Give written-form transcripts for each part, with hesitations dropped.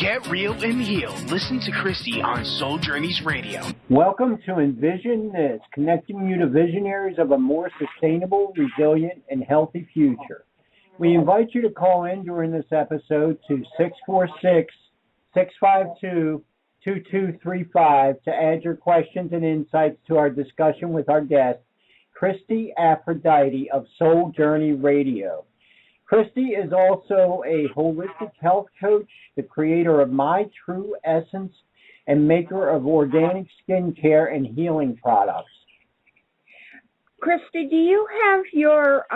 Get real and heal. Listen to Christie on Soul Journeys Radio. Welcome to ENVISION THIS, connecting you to visionaries of a more sustainable, resilient, and healthy future. We invite you to call in during this episode to 646-652-2235 to add your questions and insights to our discussion with our guest, Christie Aphrodite of Soul Journey Radio. Christie is also a holistic health coach, the creator of My True Essence, and maker of organic skincare and healing products. Christie, do you have your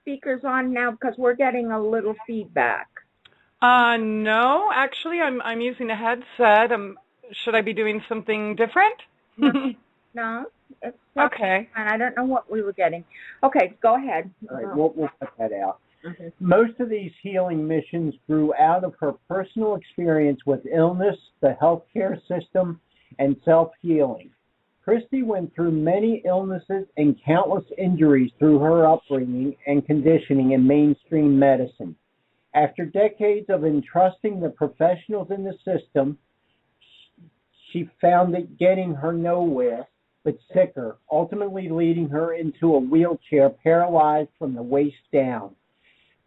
speakers on now? Because we're getting a little feedback. No, actually, I'm using a headset. Should I be doing something different? No. It's okay. And I don't know what we were getting. Okay, go ahead. All right, we'll cut that out. Mm-hmm. Most of these healing missions grew out of her personal experience with illness, the healthcare system, and self-healing. Christie went through many illnesses and countless injuries through her upbringing and conditioning in mainstream medicine. After decades of entrusting the professionals in the system, she found it getting her nowhere, but sicker, ultimately leading her into a wheelchair, paralyzed from the waist down.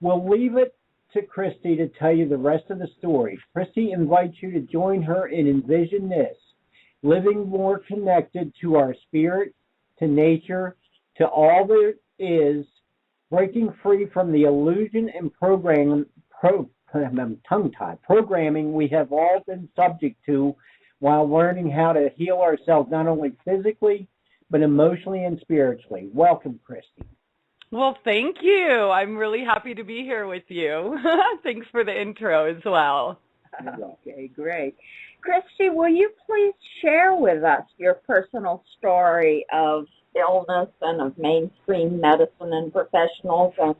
We'll leave it to Christie to tell you the rest of the story. Christie invites you to join her in ENVISION THIS, living more connected to our spirit, to nature, to all that is, breaking free from the illusion and programming we have all been subject to while learning how to heal ourselves not only physically, but emotionally and spiritually. Welcome, Christie. Well, thank you. I'm really happy to be here with you. Thanks for the intro as well. Okay, great. Christie, will you please share with us your personal story of illness and of mainstream medicine and professionals and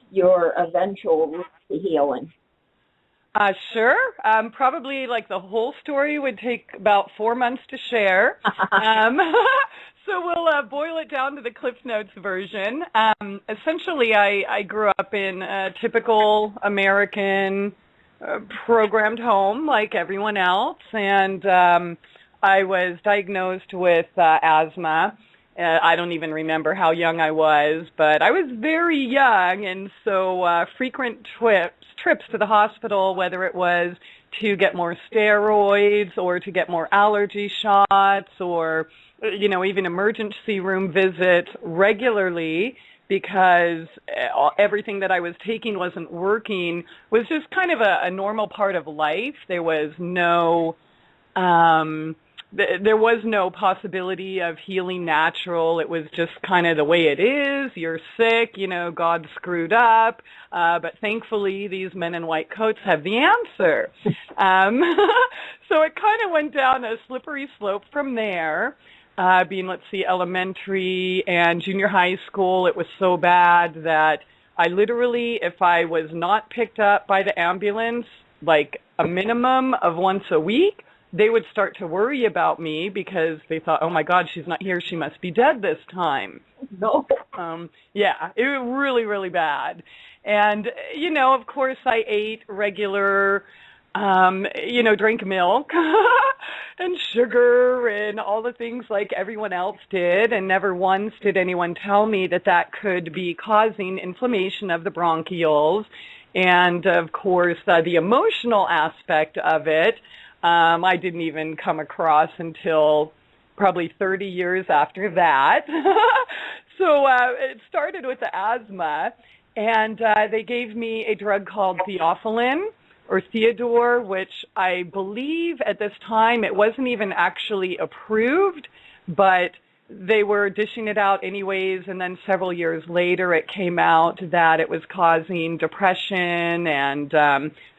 your eventual route to healing? Sure. Probably like the whole story would take about 4 months to share. So we'll boil it down to the Cliff Notes version. Essentially, I grew up in a typical American programmed home like everyone else, and I was diagnosed with asthma. I don't even remember how young I was, but I was very young, and so frequent trips to the hospital, whether it was to get more steroids or to get more allergy shots or, you know, even emergency room visits regularly because everything that I was taking wasn't working, was just kind of a normal part of life. There was no possibility of healing natural. It was just kind of the way it is. You're sick, you know, God screwed up. But thankfully, these men in white coats have the answer. So it kind of went down a slippery slope from there. Being, elementary and junior high school, it was so bad that I literally, if I was not picked up by the ambulance, like a minimum of once a week, they would start to worry about me because they thought, oh, my God, she's not here. She must be dead this time. No. Yeah, it was really, really bad. And, you know, of course, I ate regular, drank milk and sugar and all the things like everyone else did. And never once did anyone tell me that that could be causing inflammation of the bronchioles. And, of course, the emotional aspect of it, I didn't even come across until probably 30 years after that. So it started with the asthma, and they gave me a drug called Theophylline or Theodore, which I believe at this time it wasn't even actually approved, but they were dishing it out anyways, and then several years later it came out that it was causing depression and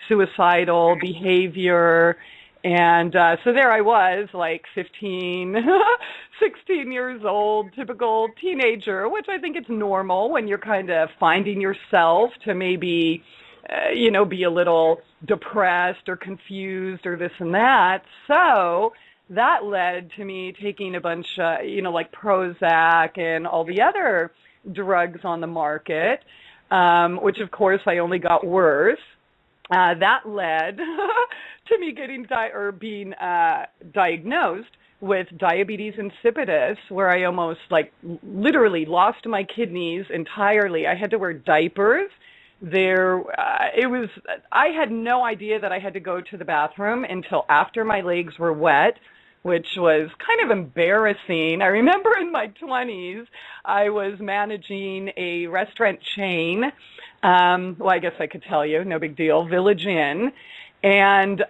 suicidal behavior. And so there I was, like 15, 16 years old, typical teenager, which I think it's normal when you're kind of finding yourself to maybe, be a little depressed or confused or this and that. So that led to me taking a bunch, like Prozac and all the other drugs on the market, which, of course, I only got worse. that led to me being diagnosed with diabetes insipidus, where I almost literally lost my kidneys entirely. I had to wear diapers. I had no idea that I had to go to the bathroom until after my legs were wet, which was kind of embarrassing. I remember in my 20s, I was managing a restaurant chain. Well, I guess I could tell you, no big deal, Village Inn. And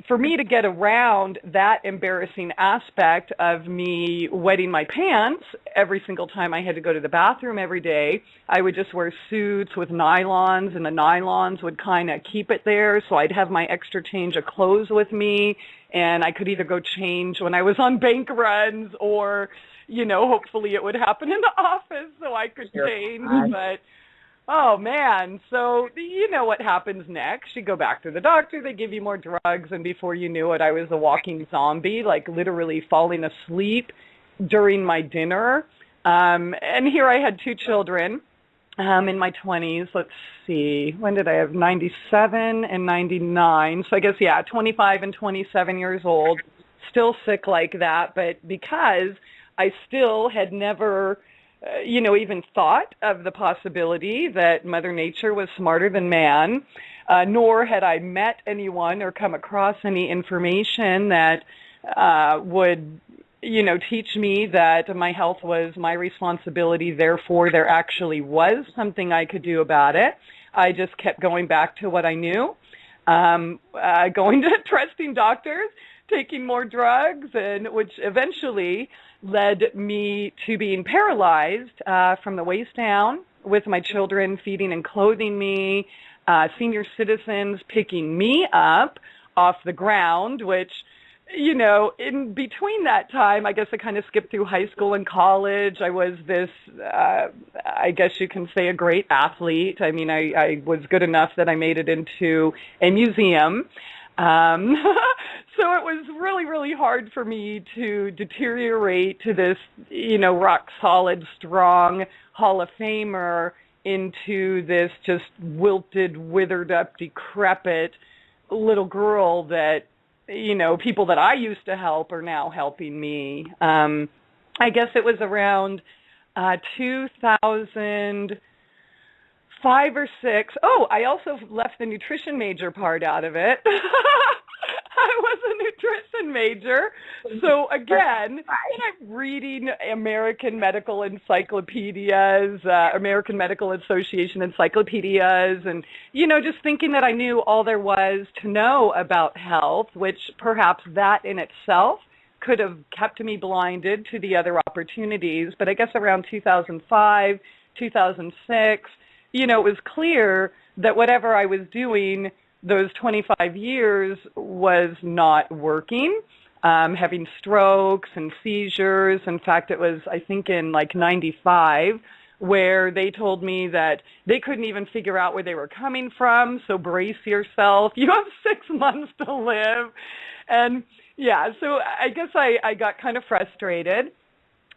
for me to get around that embarrassing aspect of me wetting my pants every single time I had to go to the bathroom every day, I would just wear suits with nylons, and the nylons would kind of keep it there, so I'd have my extra change of clothes with me, and I could either go change when I was on bank runs or, hopefully it would happen in the office so I could change, but... Oh, man. So you know what happens next. You go back to the doctor, they give you more drugs, and before you knew it, I was a walking zombie, literally falling asleep during my dinner. And here I had 2 children in my 20s. Let's see. When did I have? 97 and 99. So I guess, 25 and 27 years old, still sick like that. But because I still had never... even thought of the possibility that Mother Nature was smarter than man, nor had I met anyone or come across any information that would, teach me that my health was my responsibility, therefore there actually was something I could do about it. I just kept going back to what I knew, going to trusting doctors, taking more drugs, and which eventually led me to being paralyzed from the waist down, with my children feeding and clothing me, senior citizens picking me up off the ground, which, in between that time, I guess I kind of skipped through high school and college. I was this, I guess you can say, a great athlete. I mean, I was good enough that I made it into a museum. So it was really, really hard for me to deteriorate to this, rock solid, strong Hall of Famer into this just wilted, withered up, decrepit little girl that, people that I used to help are now helping me. I guess it was around 2005 or 6. Oh, I also left the nutrition major part out of it. I was a nutrition major. So again, I'm reading American Medical Encyclopedias, American Medical Association encyclopedias, and, just thinking that I knew all there was to know about health, which perhaps that in itself could have kept me blinded to the other opportunities. But I guess around 2005, 2006, it was clear that whatever I was doing those 25 years was not working, having strokes and seizures. In fact, it was, I think, in 95, where they told me that they couldn't even figure out where they were coming from, so brace yourself. You have 6 months to live. And, so I guess I got kind of frustrated.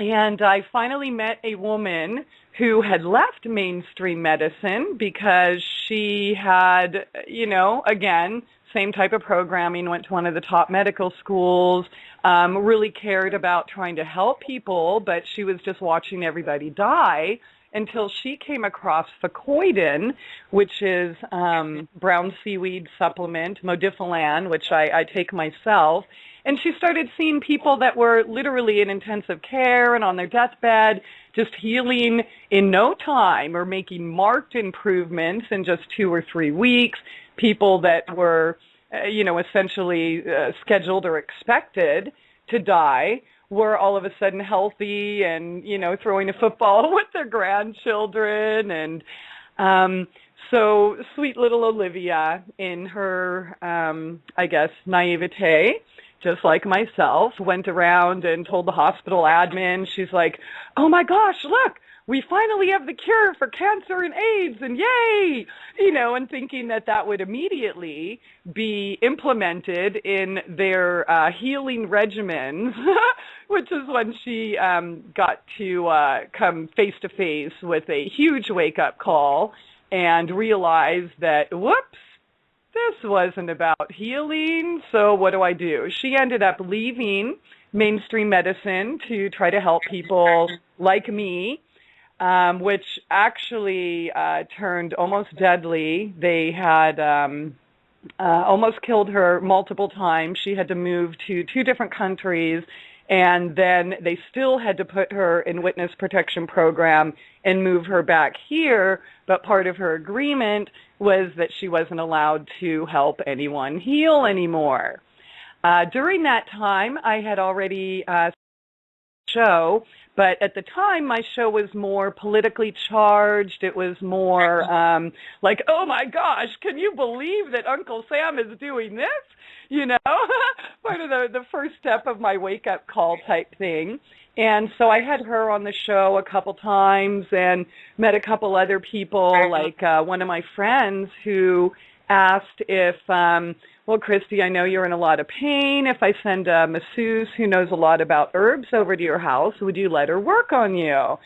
And I finally met a woman who had left mainstream medicine because she had, again, same type of programming, went to one of the top medical schools, really cared about trying to help people, but she was just watching everybody die until she came across Facoidin, which is brown seaweed supplement, Modifilan, which I take myself. And she started seeing people that were literally in intensive care and on their deathbed, just healing in no time or making marked improvements in just 2 or 3 weeks. People that were, essentially scheduled or expected to die were all of a sudden healthy and, throwing a football with their grandchildren. And so sweet little Olivia, in her, I guess, naivete, just like myself, went around and told the hospital admin, she's like, oh my gosh, look, we finally have the cure for cancer and AIDS, and yay! And thinking that would immediately be implemented in their healing regimens, which is when she got to come face-to-face with a huge wake-up call and realized that, whoops, this wasn't about healing, so what do? She ended up leaving mainstream medicine to try to help people like me, which actually turned almost deadly. They had almost killed her multiple times. She had to move to 2 different countries, and then they still had to put her in witness protection program and move her back here, but part of her agreement was that she wasn't allowed to help anyone heal anymore. During that time, I had already show, but at the time my show was more politically charged. It was more like, oh my gosh, can you believe that Uncle Sam is doing this? You know, part of the first step of my wake-up call type thing. And so I had her on the show a couple times and met a couple other people, like one of my friends who asked if, well, Christie, I know you're in a lot of pain. If I send a masseuse who knows a lot about herbs over to your house, would you let her work on you?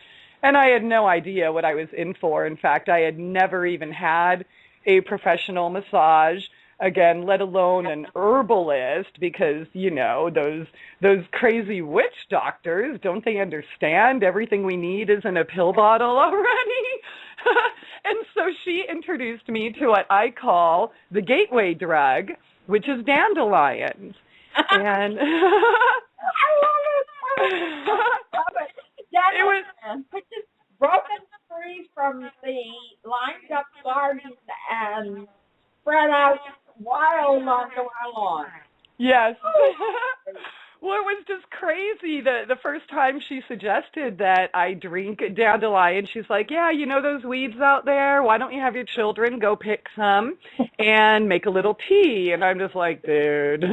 And I had no idea what I was in for. In fact, I had never even had a professional massage, again, let alone an herbalist, because, you know, those crazy witch doctors, don't they understand everything we need is in a pill bottle already? And so she introduced me to what I call the gateway drug, which is dandelions. And I love it. Love it. Dandelions, which is broken free from the lined up gardens and spread out wild onto our lawn. Yes. Well, it was just crazy. The first time she suggested that I drink dandelion, she's like, yeah, you know those weeds out there? Why don't you have your children go pick some and make a little tea? And I'm just like, dude,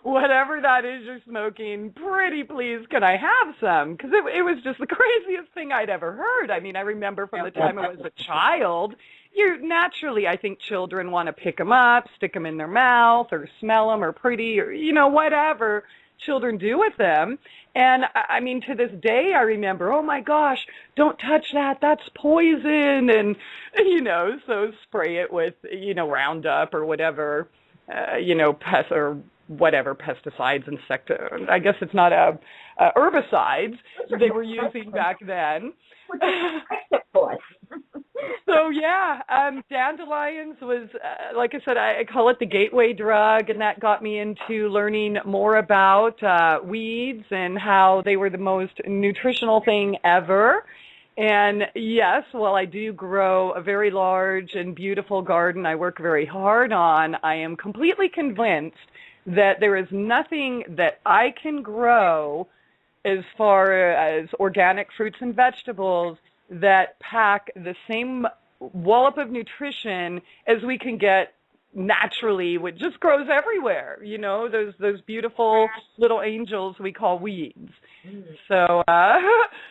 whatever that is you're smoking, pretty please can I have some? Because it was just the craziest thing I'd ever heard. I mean, I remember from the time I was a child, naturally, I think children want to pick them up, stick them in their mouth, or smell them, or pretty, or, you know, whatever children do with them. And, I mean, to this day, I remember, oh, my gosh, don't touch that. That's poison. And, you know, so spray it with, you know, Roundup or whatever, you know, pesticides, I guess it's not herbicides they were using back then. So, yeah, dandelions was, like I said, I call it the gateway drug, and that got me into learning more about weeds and how they were the most nutritional thing ever. And, yes, while I do grow a very large and beautiful garden I work very hard on, I am completely convinced that there is nothing that I can grow as far as organic fruits and vegetables that pack the same wallop of nutrition as we can get naturally, which just grows everywhere, you know, those beautiful little angels we call weeds. So that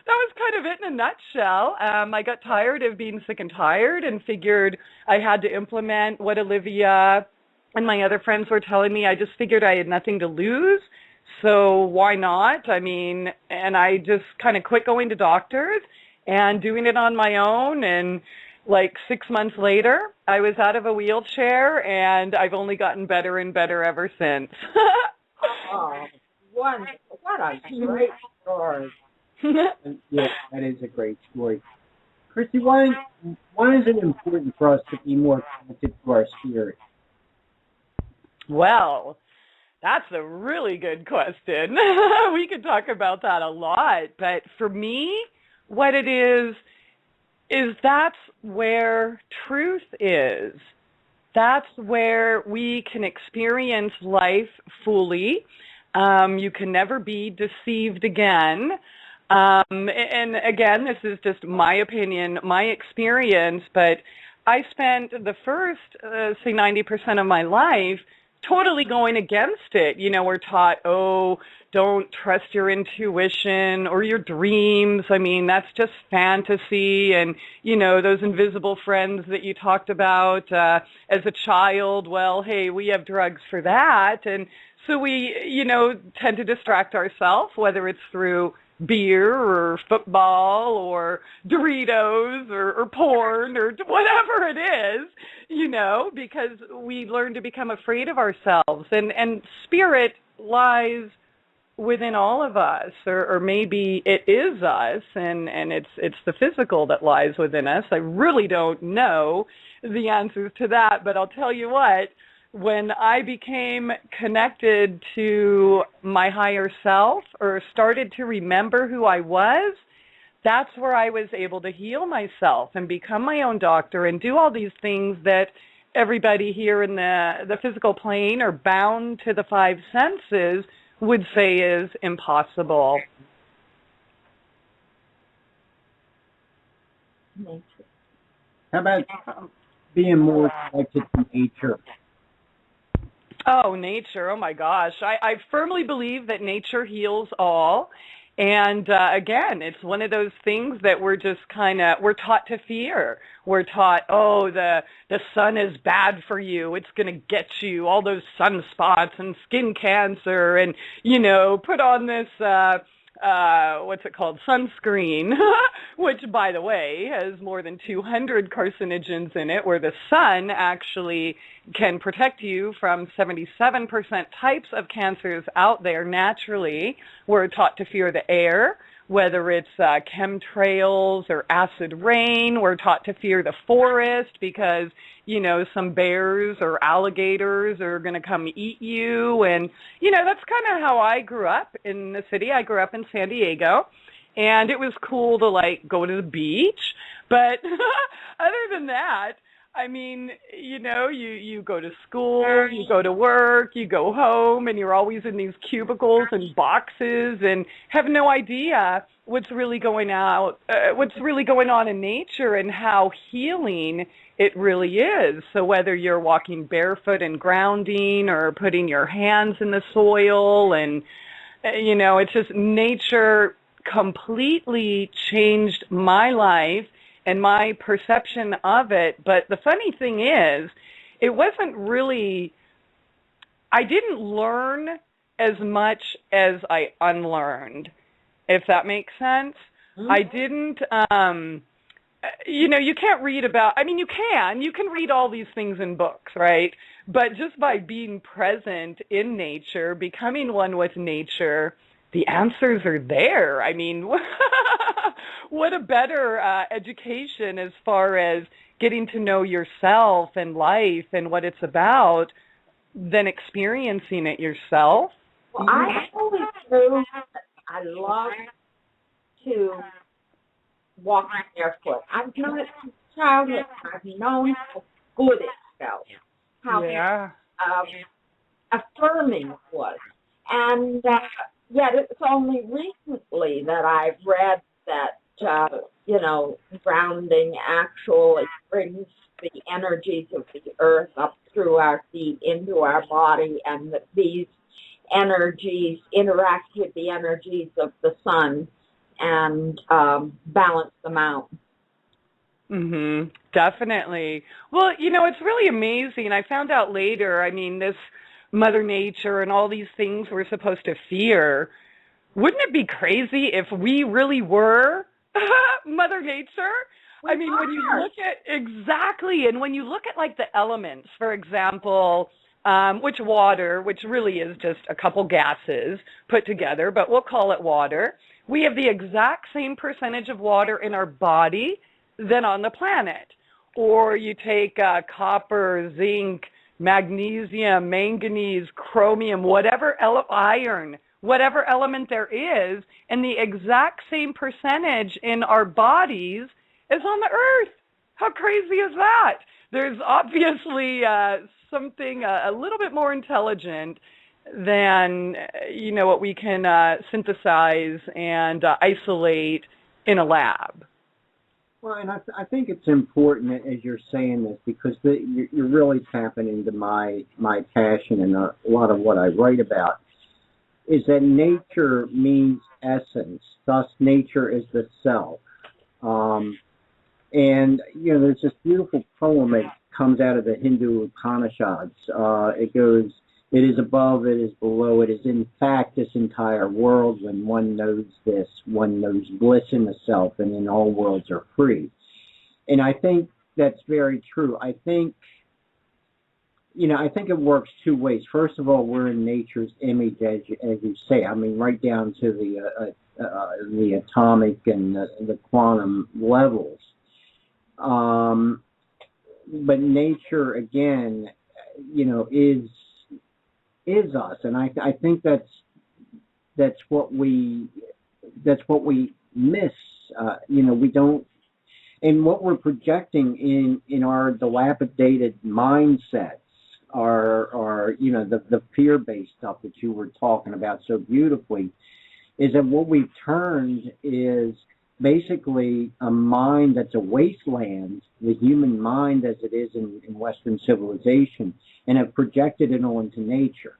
was kind of it in a nutshell. I got tired of being sick and tired and figured I had to implement what Olivia and my other friends were telling me. I just figured I had nothing to lose. So why not? I mean, and I just kind of quit going to doctors and doing it on my own. And like 6 months later, I was out of a wheelchair, and I've only gotten better and better ever since. Oh, what a great story. Yeah, that is a great story. Christie, why is it important for us to be more connected to our spirit? Well, that's a really good question. We could talk about that a lot. But for me, what it is that's where truth is. That's where we can experience life fully. You can never be deceived again. And again, this is just my opinion, my experience, but I spent the first, say 90% of my life totally going against it. You know, we're taught, oh, don't trust your intuition or your dreams. I mean, that's just fantasy. And, you know, those invisible friends that you talked about as a child, well, hey, we have drugs for that. And so we, you know, tend to distract ourselves, whether it's through beer or football or Doritos or porn or whatever it is, because we learn to become afraid of ourselves. And spirit lies within all of us, or maybe it is us, and it's the physical that lies within us. I really don't know the answers to that, but I'll tell you what, when I became connected to my higher self or started to remember who I was, that's where I was able to heal myself and become my own doctor and do all these things that everybody here in the physical plane or bound to the five senses would say is impossible. How about being more connected to nature? Oh, nature. Oh, my gosh. I firmly believe that nature heals all. And again, it's one of those things that we're just we're taught to fear. We're taught, oh, the sun is bad for you. It's going to get you all those sunspots and skin cancer and, put on this, what's it called, sunscreen, which, by the way, has more than 200 carcinogens in it, where the sun actually can protect you from 77% types of cancers out there naturally. We're taught to fear the air, whether it's chemtrails or acid rain. We're taught to fear the forest because, some bears or alligators are going to come eat you. And, that's kind of how I grew up in the city. I grew up in San Diego, and it was cool to, go to the beach. But other than that, I mean, you go to school, you go to work, you go home, and you're always in these cubicles and boxes and have no idea what's really going on in nature and how healing it really is. So whether you're walking barefoot and grounding or putting your hands in the soil and, it's just nature completely changed my life and my perception of it. But the funny thing is, it wasn't really, I didn't learn as much as I unlearned, if that makes sense. Mm-hmm. I didn't, you can't read about, you can read all these things in books, right? But just by being present in nature, becoming one with nature, the answers are there. What a better education as far as getting to know yourself and life and what it's about than experiencing it yourself. Well, I always knew I love to walk barefoot. I've known it since childhood. I've known how good it felt, how affirming it was. And yet it's only recently that I've read that, grounding actually brings the energies of the earth up through our feet into our body, and that these energies interact with the energies of the sun and balance them out. Mm-hmm. Definitely. Well, it's really amazing. I found out later, this Mother Nature and all these things we're supposed to fear. Wouldn't it be crazy if we really were Mother Nature? When you look at, exactly, and when you look at the elements, for example, which water, which really is just a couple gases put together, but we'll call it water. We have the exact same percentage of water in our body than on the planet. Or you take copper, zinc, magnesium, manganese, chromium, iron, whatever element there is, and the exact same percentage in our bodies is on the earth. How crazy is that? There's obviously something a little bit more intelligent than, what we can synthesize and isolate in a lab. Well, and I think it's important as you're saying this, because you're really tapping into my passion and a lot of what I write about, is that nature means essence. Thus, nature is the self. And, there's this beautiful poem that comes out of the Hindu Upanishads. It It is above, it is below, it is in fact this entire world. When one knows this, one knows bliss in the self, and in all worlds are free. And I think that's very true. I think it works two ways. First of all, we're in nature's image, as you say. I mean, right down to the atomic and the quantum levels. But nature, again, is us, and I think that's what we miss. We don't, and what we're projecting in our dilapidated mindsets are the fear-based stuff that you were talking about so beautifully, is that what we've turned is basically a mind that's a wasteland, the human mind as it is in Western civilization, and have projected it onto nature.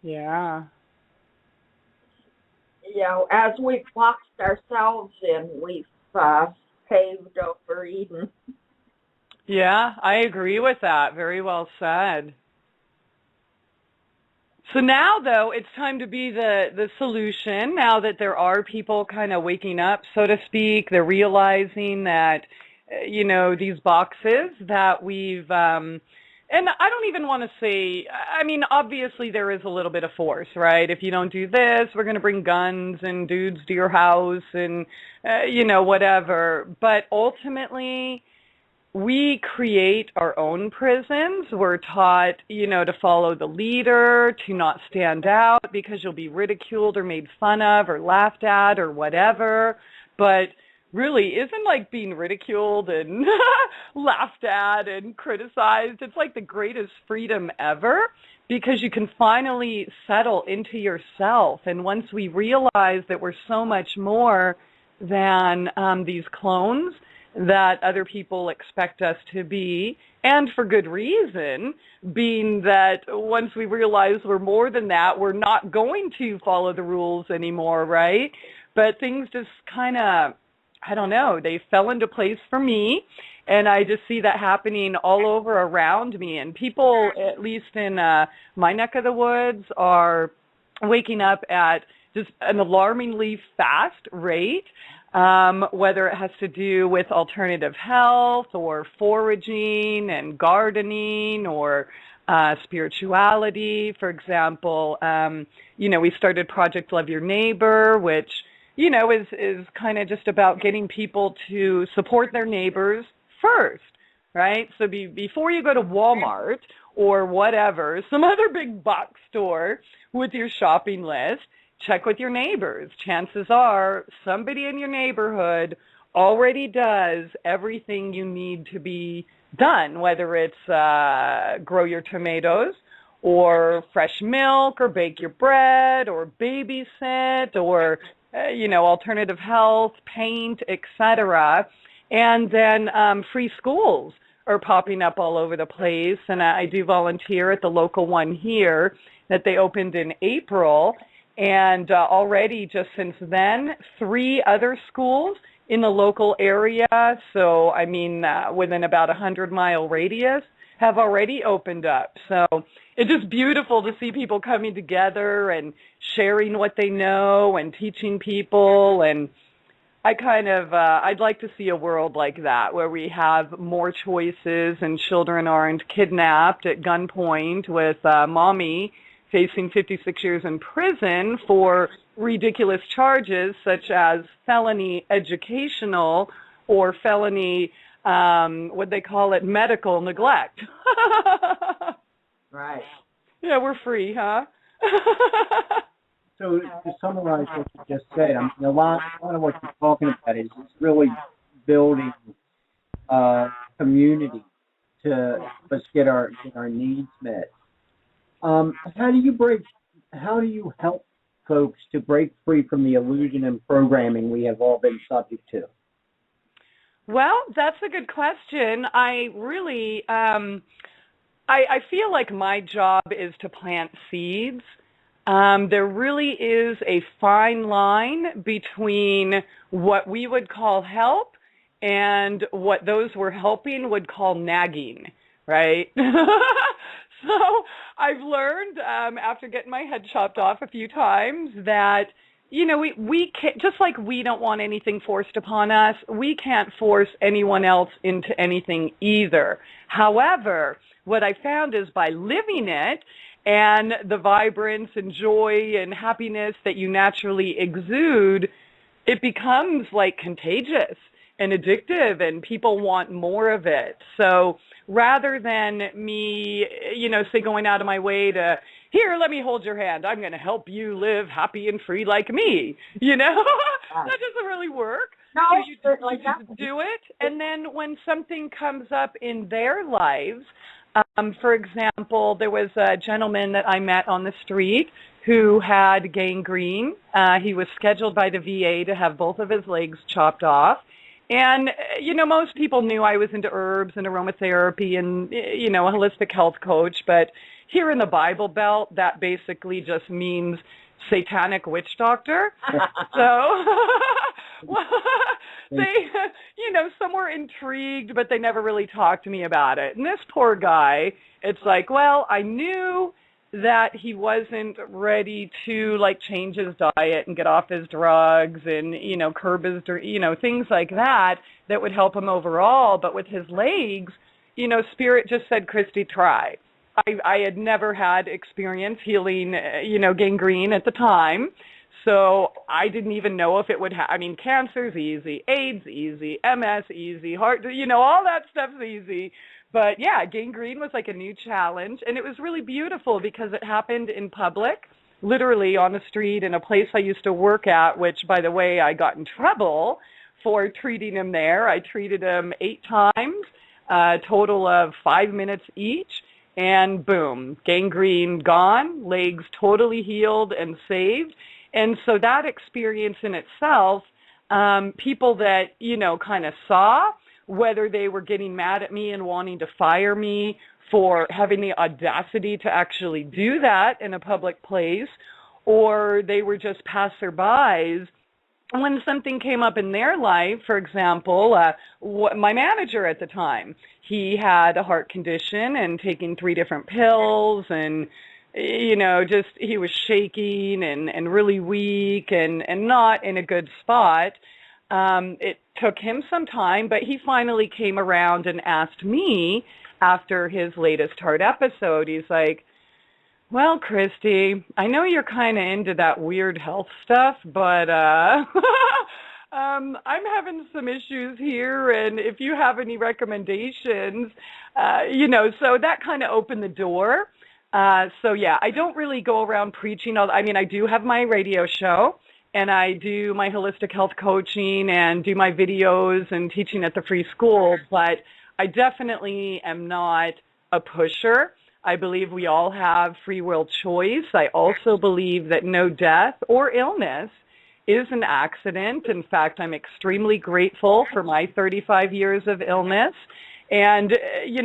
Yeah. As we've boxed ourselves in, we've paved over Eden. Yeah, I agree with that. Very well said. So now, though, it's time to be the solution. Now that there are people kind of waking up, so to speak, they're realizing that, these boxes that we've, and I don't even want to say, I mean, obviously there is a little bit of force, right? If you don't do this, we're going to bring guns and dudes to your house and, whatever. But ultimately, we create our own prisons. We're taught, to follow the leader, to not stand out because you'll be ridiculed or made fun of or laughed at or whatever. But really, isn't like being ridiculed and laughed at and criticized, it's like the greatest freedom ever, because you can finally settle into yourself. And once we realize that we're so much more than these clones that other people expect us to be, and for good reason, being that once we realize we're more than that, we're not going to follow the rules anymore, right? But things just kind of, I don't know, they fell into place for me, and I just see that happening all over around me. And people, at least in my neck of the woods, are waking up at just an alarmingly fast rate. Whether it has to do with alternative health or foraging and gardening or spirituality. For example, we started Project Love Your Neighbor, which, is kind of just about getting people to support their neighbors first, right? So before you go to Walmart or whatever, some other big box store with your shopping list, check with your neighbors. Chances are somebody in your neighborhood already does everything you need to be done, whether it's grow your tomatoes or fresh milk or bake your bread or babysit or, alternative health, paint, etc. And then free schools are popping up all over the place. And I do volunteer at the local one here that they opened in April. And already, just since then, 3 other schools in the local area, so I mean within about 100-mile radius, have already opened up. So it's just beautiful to see people coming together and sharing what they know and teaching people. And I'd like to see a world like that, where we have more choices and children aren't kidnapped at gunpoint with mommy facing 56 years in prison for ridiculous charges such as felony educational or felony, what they call it, medical neglect. Right. Yeah, we're free, huh? So to summarize what you just said, I mean, a lot of what you're talking about is really building community to let's get our needs met. How do you help folks to break free from the illusion and programming we have all been subject to? Well, that's a good question. I really, I feel like my job is to plant seeds. There really is a fine line between what we would call help and what those we're helping would call nagging, right? So I've learned after getting my head chopped off a few times that, we can't, just like we don't want anything forced upon us, we can't force anyone else into anything either. However, what I found is by living it and the vibrance and joy and happiness that you naturally exude, it becomes like contagious and addictive, and people want more of it. So rather than me, say going out of my way to, here, let me hold your hand, I'm going to help you live happy and free like me, that doesn't really work. No, so you just do it, and then when something comes up in their lives, for example, there was a gentleman that I met on the street who had gangrene. He was scheduled by the VA to have both of his legs chopped off. And, most people knew I was into herbs and aromatherapy and, a holistic health coach. But here in the Bible Belt, that basically just means satanic witch doctor. So they, some were intrigued, but they never really talked to me about it. And this poor guy, it's like, well, I knew that he wasn't ready to change his diet and get off his drugs and, curb his, things like that would help him overall. But with his legs, Spirit just said, Christie, try. I had never had experience healing, gangrene at the time. So I didn't even know if it would cancer's easy, AIDS easy, MS easy, heart, all that stuff's easy. But yeah, gangrene was like a new challenge, and it was really beautiful because it happened in public, literally on the street in a place I used to work at, which, by the way, I got in trouble for treating him there. I treated him 8 times, a total of 5 minutes each, and boom, gangrene gone, legs totally healed and saved. And so that experience in itself, people that, kind of saw, whether they were getting mad at me and wanting to fire me for having the audacity to actually do that in a public place, or they were just passerbys. When something came up in their life, for example, my manager at the time, he had a heart condition and taking 3 different pills, and he was shaking and really weak and not in a good spot. It took him some time, but he finally came around and asked me after his latest heart episode. He's like, well, Christie, I know you're kind of into that weird health stuff, but I'm having some issues here, and if you have any recommendations, so that kind of opened the door. So yeah, I don't really go around preaching. I do have my radio show, and I do my holistic health coaching and do my videos and teaching at the free school, but I definitely am not a pusher. I believe we all have free will choice. I also believe that no death or illness is an accident. In fact, I'm extremely grateful for my 35 years of illness. And,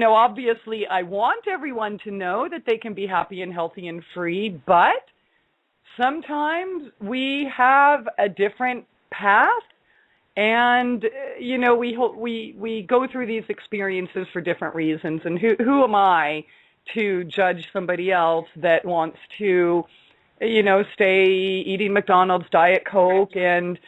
obviously I want everyone to know that they can be happy and healthy and free, but sometimes we have a different path, and we go through these experiences for different reasons. And who am I to judge somebody else that wants to, stay eating McDonald's, Diet Coke, and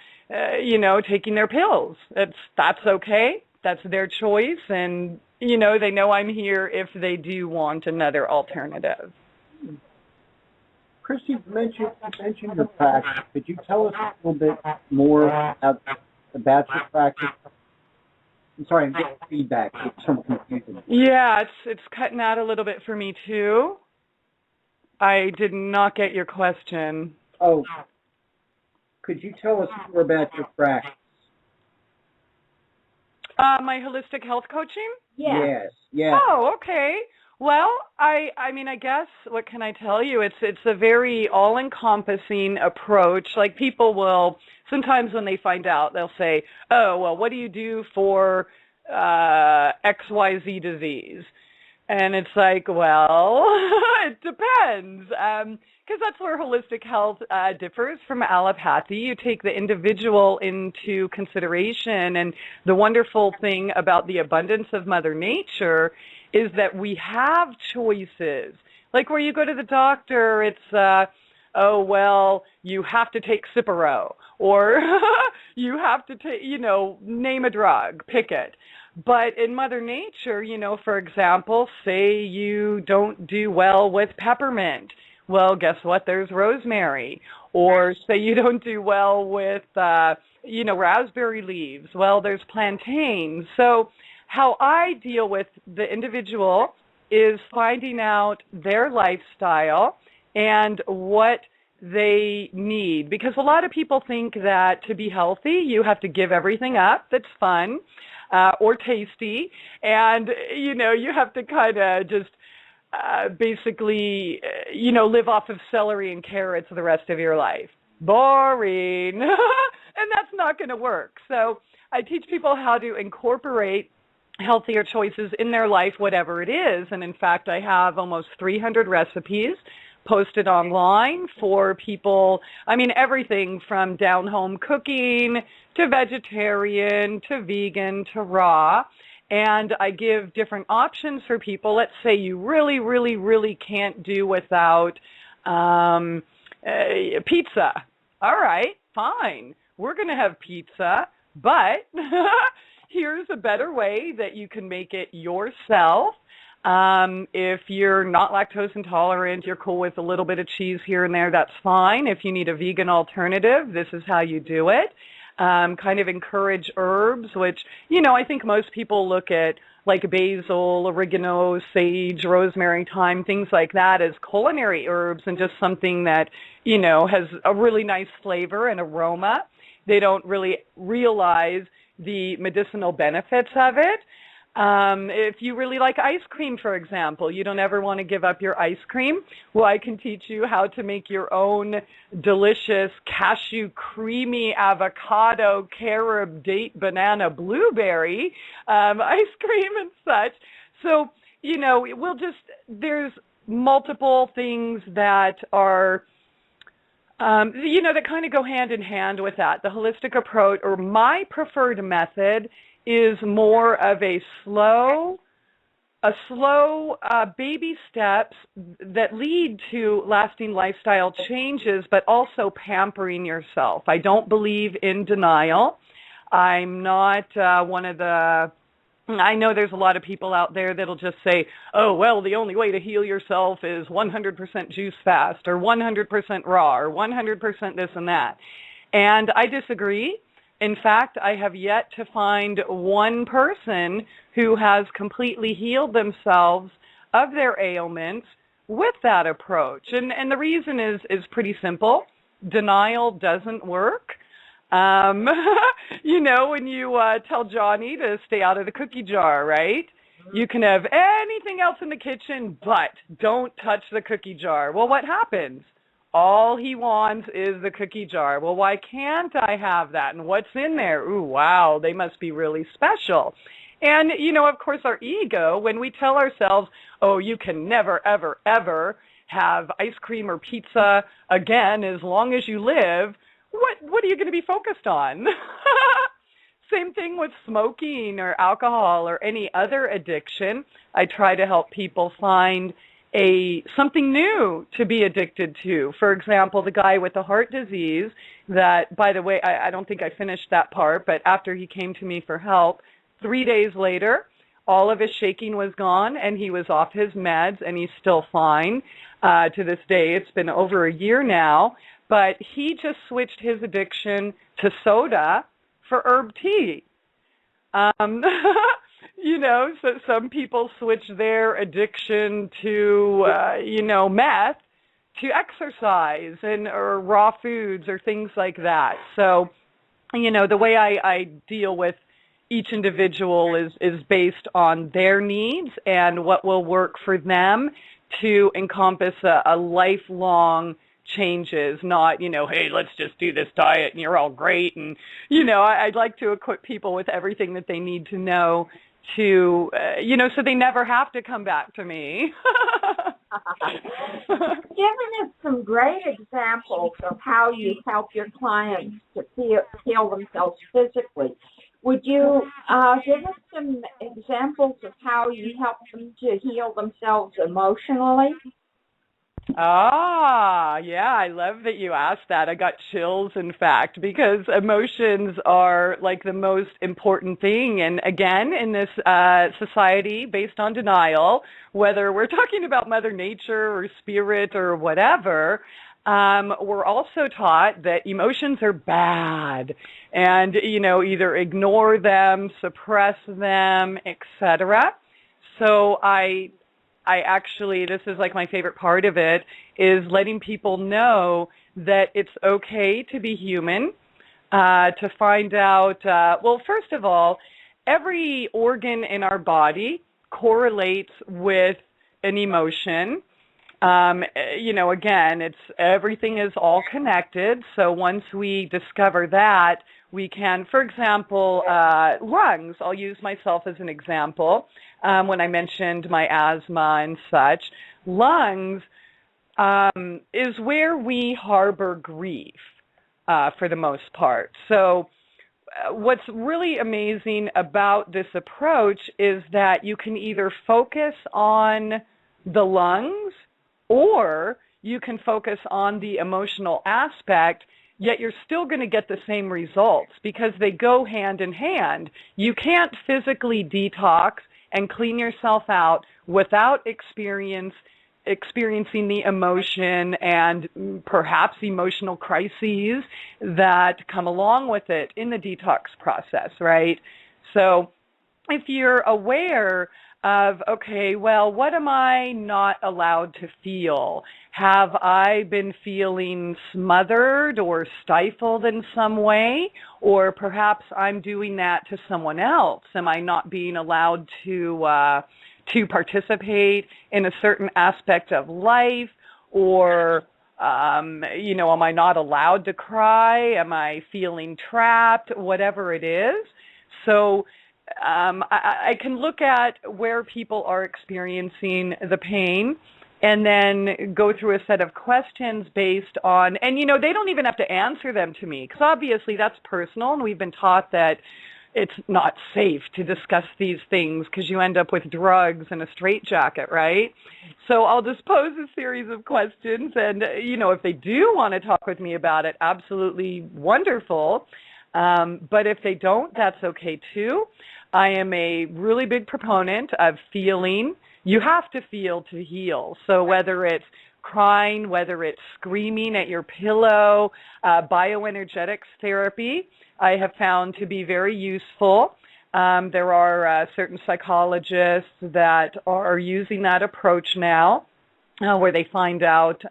taking their pills? That's okay. That's their choice, and they know I'm here if they do want another alternative. Christie, you mentioned your practice. Could you tell us a little bit more about your practice? I'm sorry, I'm getting feedback. It's some confusion. Yeah, it's cutting out a little bit for me too. I did not get your question. Oh, could you tell us more about your practice? My holistic health coaching? Yes. Yes. Oh, okay. Well, I guess, what can I tell you? It's a very all-encompassing approach. Like, people will, sometimes when they find out, they'll say, oh, well, what do you do for XYZ disease? And it's like, well, it depends. Because that's where holistic health differs from allopathy. You take the individual into consideration. And the wonderful thing about the abundance of Mother Nature is that we have choices. Like where you go to the doctor, it's, oh, well, you have to take Cipro, or you have to take, name a drug, pick it. But in Mother Nature, for example, say you don't do well with peppermint. Well, guess what? There's rosemary. Or say you don't do well with, raspberry leaves. Well, there's plantain. So how I deal with the individual is finding out their lifestyle and what they need. Because a lot of people think that to be healthy, you have to give everything up that's fun or tasty. And, you have to kind of just basically, live off of celery and carrots the rest of your life. Boring. And that's not going to work. So I teach people how to incorporate healthier choices in their life, whatever it is. And in fact, I have almost 300 recipes posted online for people. I mean, everything from down-home cooking to vegetarian to vegan to raw. And I give different options for people. Let's say you really, really, really can't do without pizza. All right, fine. We're going to have pizza, but here's a better way that you can make it yourself. If you're not lactose intolerant, you're cool with a little bit of cheese here and there, that's fine. If you need a vegan alternative, this is how you do it. Kind of encourage herbs, which, I think most people look at like basil, oregano, sage, rosemary, thyme, things like that as culinary herbs and just something that, has a really nice flavor and aroma. They don't really realize the medicinal benefits of it. If you really like ice cream, for example, you don't ever want to give up your ice cream. Well, I can teach you how to make your own delicious cashew, creamy avocado, carob, date, banana, blueberry ice cream and such. So, there's multiple things that are that kind of go hand in hand with that. The holistic approach, or my preferred method, is more of a slow baby steps that lead to lasting lifestyle changes, but also pampering yourself. I don't believe in denial. I'm not one of the... I know there's a lot of people out there that'll just say, oh, well, the only way to heal yourself is 100% juice fast or 100% raw or 100% this and that. And I disagree. In fact, I have yet to find one person who has completely healed themselves of their ailments with that approach. And the reason is pretty simple. Denial doesn't work. When you tell Johnny to stay out of the cookie jar, right? You can have anything else in the kitchen, but don't touch the cookie jar. Well, what happens? All he wants is the cookie jar. Well, why can't I have that? And what's in there? Ooh, wow, they must be really special. And, of course, our ego, when we tell ourselves, oh, you can never, ever, ever have ice cream or pizza again as long as you live, what are you going to be focused on? Same thing with smoking or alcohol or any other addiction. I try to help people find something new to be addicted to. For example, the guy with the heart disease that, by the way, I don't think I finished that part, but after he came to me for help, 3 days later, all of his shaking was gone and he was off his meds and he's still fine to this day. It's been over a year now, but he just switched his addiction to soda for herb tea. So some people switch their addiction to, meth to exercise or raw foods or things like that. So, the way I deal with each individual is based on their needs and what will work for them to encompass a lifelong changes, not, hey, let's just do this diet and you're all great. And, I'd like to equip people with everything that they need to know to, so they never have to come back to me. Giving us some great examples of how you help your clients to heal themselves physically. Would you give us some examples of how you help them to heal themselves emotionally? Yeah, I love that you asked that. I got chills, in fact, because emotions are like the most important thing. And again, in this society based on denial, whether we're talking about Mother Nature or spirit or whatever, we're also taught that emotions are bad and, either ignore them, suppress them, etc. So I actually, this is like my favorite part of it, is letting people know that it's okay to be human, to find out, well, first of all, every organ in our body correlates with an emotion. Again, everything is all connected. So once we discover that, we can, for example, lungs. I'll use myself as an example. When I mentioned my asthma and such, lungs is where we harbor grief for the most part. So what's really amazing about this approach is that you can either focus on the lungs or you can focus on the emotional aspect, yet you're still going to get the same results because they go hand in hand. You can't physically detox and clean yourself out without experiencing the emotion and perhaps emotional crises that come along with it in the detox process, right? So if you're aware of, okay, well, what am I not allowed to feel? Have I been feeling smothered or stifled in some way? Or perhaps I'm doing that to someone else. Am I not being allowed to participate in a certain aspect of life? Or, am I not allowed to cry? Am I feeling trapped? Whatever it is. So I can look at where people are experiencing the pain and then go through a set of questions based on, and they don't even have to answer them to me because obviously that's personal and we've been taught that it's not safe to discuss these things because you end up with drugs and a straitjacket, right? So I'll just pose a series of questions and, if they do want to talk with me about it, absolutely wonderful. But if they don't, that's okay too. I am a really big proponent of feeling. You have to feel to heal. So whether it's crying, whether it's screaming at your pillow, bioenergetics therapy, I have found to be very useful. There are certain psychologists that are using that approach now, where they find out,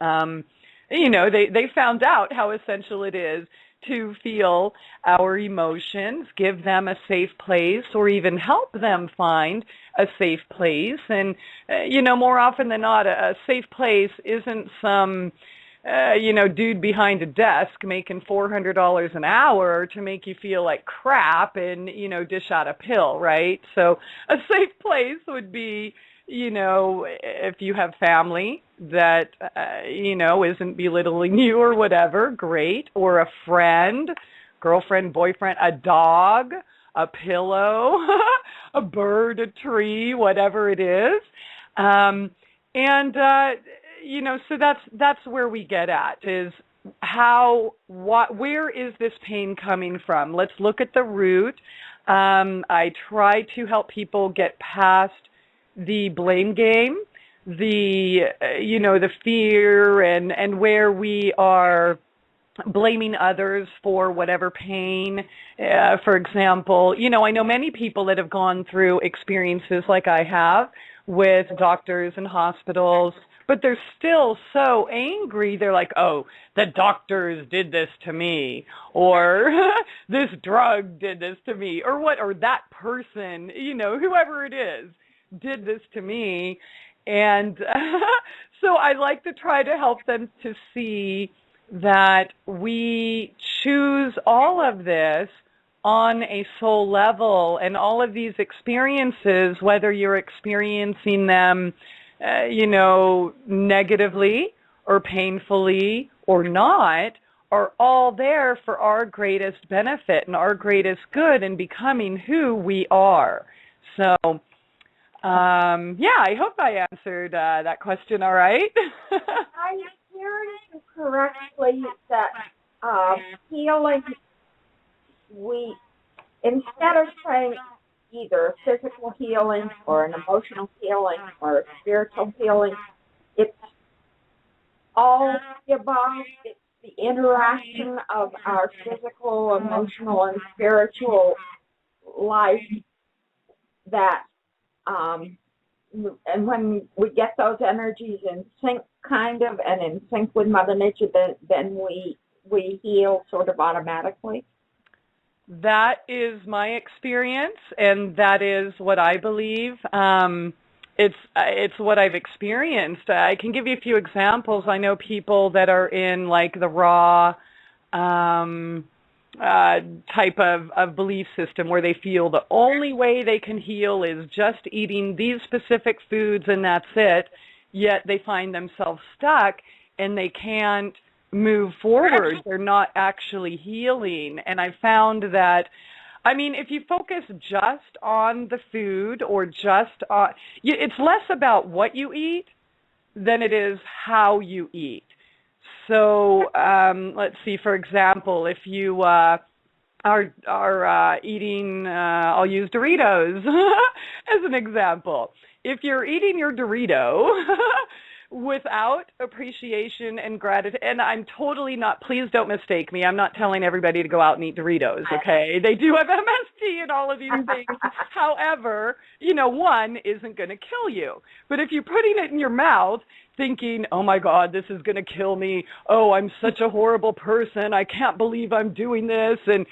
they found out how essential it is to feel our emotions, give them a safe place, or even help them find a safe place. And, more often than not, a safe place isn't some, dude behind a desk making $400 an hour to make you feel like crap and, dish out a pill, right? So a safe place would be, if you have family that, isn't belittling you or whatever, great. Or a friend, girlfriend, boyfriend, a dog, a pillow, a bird, a tree, whatever it is. So that's where we get at is where is this pain coming from? Let's look at the root. I try to help people get past the blame game, the fear and where we are blaming others for whatever pain. For example, I know many people that have gone through experiences like I have with doctors and hospitals, but they're still so angry. They're like, oh, the doctors did this to me, or this drug did this to me, or that person, whoever it is, did this to me. And so I like to try to help them to see that we choose all of this on a soul level, and all of these experiences, whether you're experiencing them, negatively or painfully or not, are all there for our greatest benefit and our greatest good in becoming who we are. So, I hope I answered that question all right. I hear you correctly that healing, we, instead of saying either a physical healing or an emotional healing or a spiritual healing, it's all the above. It's the interaction of our physical, emotional, and spiritual life that, and when we get those energies in sync, kind of, and in sync with Mother Nature, then we heal sort of automatically. That is my experience, and that is what I believe. It's what I've experienced. I can give you a few examples. I know people that are in like the raw type of belief system where they feel the only way they can heal is just eating these specific foods and that's it, yet they find themselves stuck and they can't move forward. They're not actually healing. And I found that, I mean, if you focus just on the food or just on, it's less about what you eat than it is how you eat. So let's see, for example, if you are eating, I'll use Doritos as an example. If you're eating your Dorito without appreciation and gratitude, and I'm totally not, please don't mistake me, I'm not telling everybody to go out and eat Doritos, okay? They do have MSG and all of these things. However, one isn't going to kill you. But if you're putting it in your mouth thinking, oh my God, this is going to kill me, oh, I'm such a horrible person, I can't believe I'm doing this, and,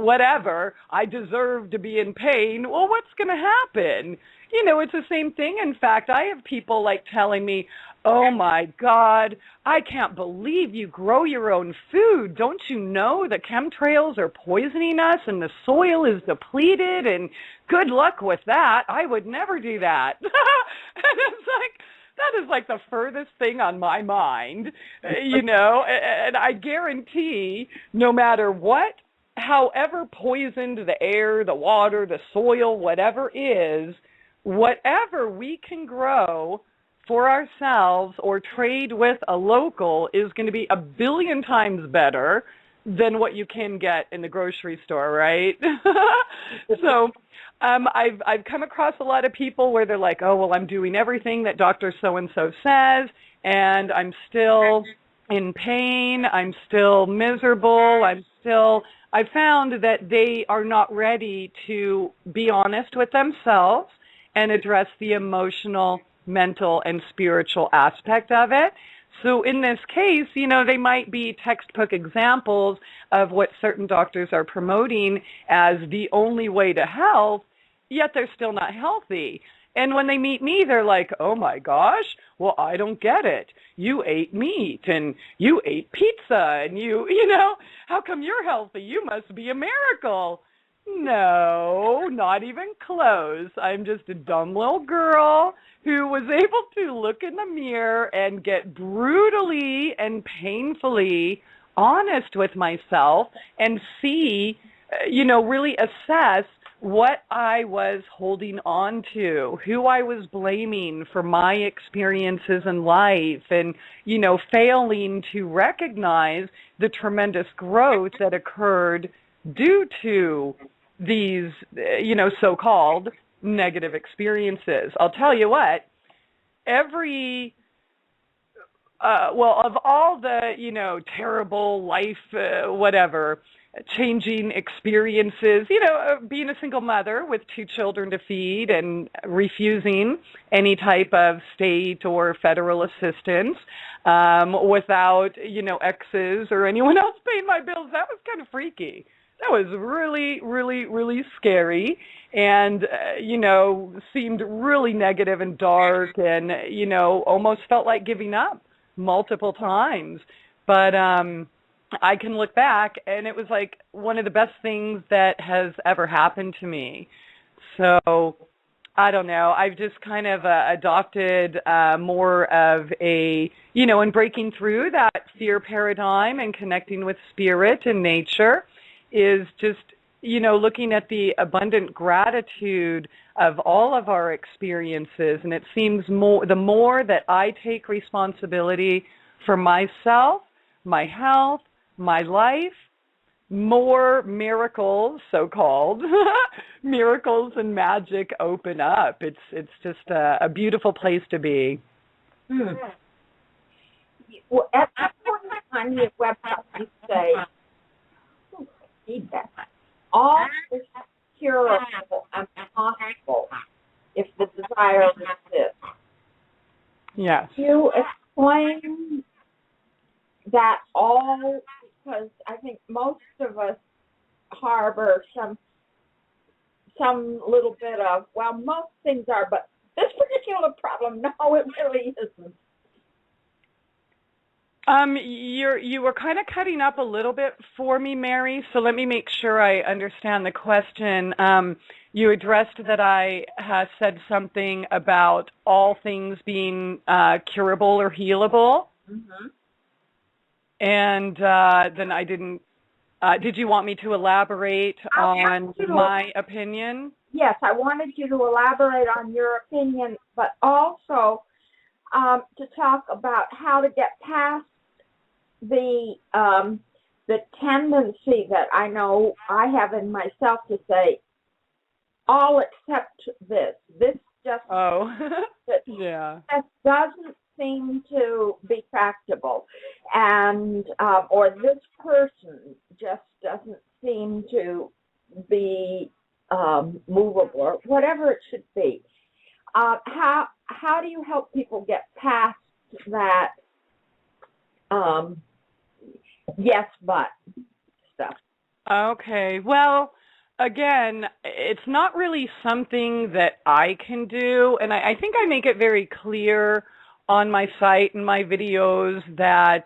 whatever, I deserve to be in pain, well, what's going to happen? It's the same thing. In fact, I have people like telling me, oh my God, I can't believe you grow your own food. Don't you know the chemtrails are poisoning us and the soil is depleted and good luck with that. I would never do that. And it's like, that is like the furthest thing on my mind, and I guarantee no matter what, however poisoned the air, the water, the soil, whatever is, whatever we can grow for ourselves or trade with a local is going to be 1 billion times better than what you can get in the grocery store, right? So I've come across a lot of people where they're like, oh, well, I'm doing everything that Dr. So-and-so says, and I'm still in pain, I'm still miserable, I found that they are not ready to be honest with themselves and address the emotional, mental, and spiritual aspect of it. So in this case, they might be textbook examples of what certain doctors are promoting as the only way to health, yet they're still not healthy. And when they meet me, they're like, oh my gosh, well, I don't get it. You ate meat and you ate pizza and how come you're healthy? You must be a miracle. No, not even close. I'm just a dumb little girl who was able to look in the mirror and get brutally and painfully honest with myself and see, really assess what I was holding on to, who I was blaming for my experiences in life, and, failing to recognize the tremendous growth that occurred due to these, so-called negative experiences. I'll tell you what, of all the, terrible life, changing experiences, being a single mother with 2 children to feed and refusing any type of state or federal assistance, without, exes or anyone else paying my bills, that was kind of freaky. That was really, really, really scary and, seemed really negative and dark and, almost felt like giving up multiple times. But I can look back and it was like one of the best things that has ever happened to me. So I don't know. I've just kind of adopted more of a, and breaking through that fear paradigm and connecting with spirit and nature is just, looking at the abundant gratitude of all of our experiences. And it seems the more that I take responsibility for myself, my health, my life, more miracles, so-called miracles and magic open up. It's just a beautiful place to be. Hmm. Well, at that point on your website, you say, feedback. All is curable and possible if the desire exists. Yes. You explain that all, because I think most of us harbor some little bit of, well, most things are, but this particular problem, no, it really isn't. You were kind of cutting up a little bit for me, Mary, so let me make sure I understand the question. You addressed that I said something about all things being curable or healable. Mm-hmm. And then I didn't, did you want me to elaborate on my opinion? Yes, I wanted you to elaborate on your opinion, but also to talk about how to get past the tendency that I know I have in myself to say, all except this. This just yeah. That doesn't seem to be tractable, and or this person just doesn't seem to be movable, or whatever it should be. How do you help people get past that yes but stuff? Okay, well, again, it's not really something that I can do, and I think I make it very clear on my site and my videos that,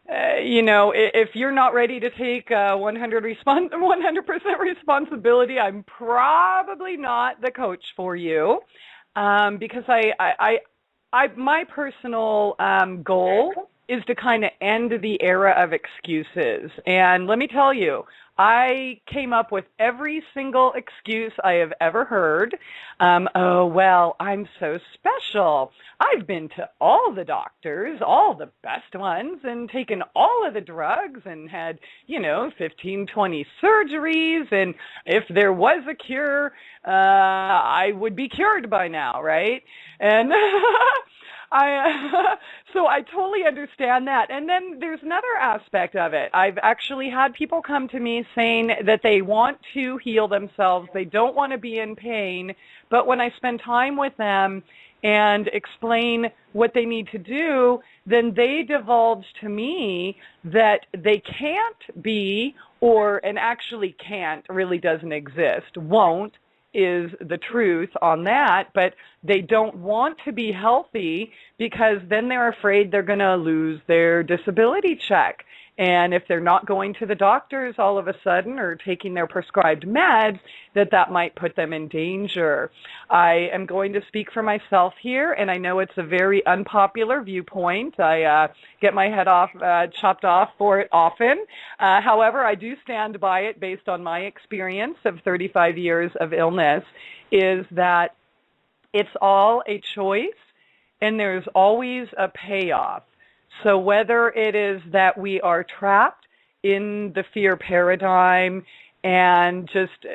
if you're not ready to take 100% responsibility, I'm probably not the coach for you, because my personal goal is to kind of end the era of excuses. And let me tell you, I came up with every single excuse I have ever heard. Oh, well, I'm so special. I've been to all the doctors, all the best ones, and taken all of the drugs and had, 15, 20 surgeries. And if there was a cure, I would be cured by now, right? And so I totally understand that. And then there's another aspect of it. I've actually had people come to me saying that they want to heal themselves. They don't want to be in pain. But when I spend time with them and explain what they need to do, then they divulge to me that they can't be, and actually can't really doesn't exist, won't is the truth on that, but they don't want to be healthy because then they're afraid they're going to lose their disability check. And if they're not going to the doctors all of a sudden or taking their prescribed meds, that might put them in danger. I am going to speak for myself here, and I know it's a very unpopular viewpoint. I get my head chopped off for it often. However, I do stand by it based on my experience of 35 years of illness, is that it's all a choice, and there's always a payoff. So whether it is that we are trapped in the fear paradigm and just,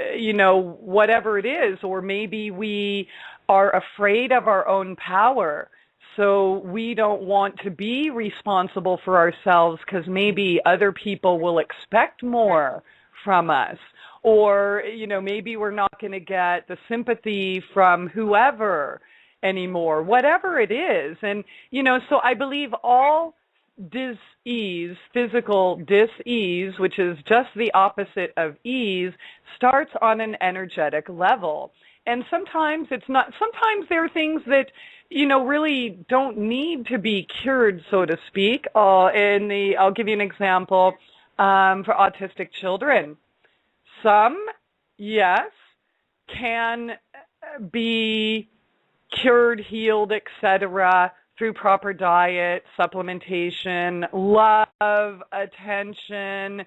whatever it is, or maybe we are afraid of our own power, so we don't want to be responsible for ourselves because maybe other people will expect more from us. Or, maybe we're not going to get the sympathy from whoever anymore, whatever it is. And, so I believe all dis-ease, physical dis-ease, which is just the opposite of ease, starts on an energetic level. And sometimes sometimes there are things that, really don't need to be cured, so to speak. I'll give you an example for autistic children. Some, yes, can be cured, healed, etc., through proper diet, supplementation, love, attention,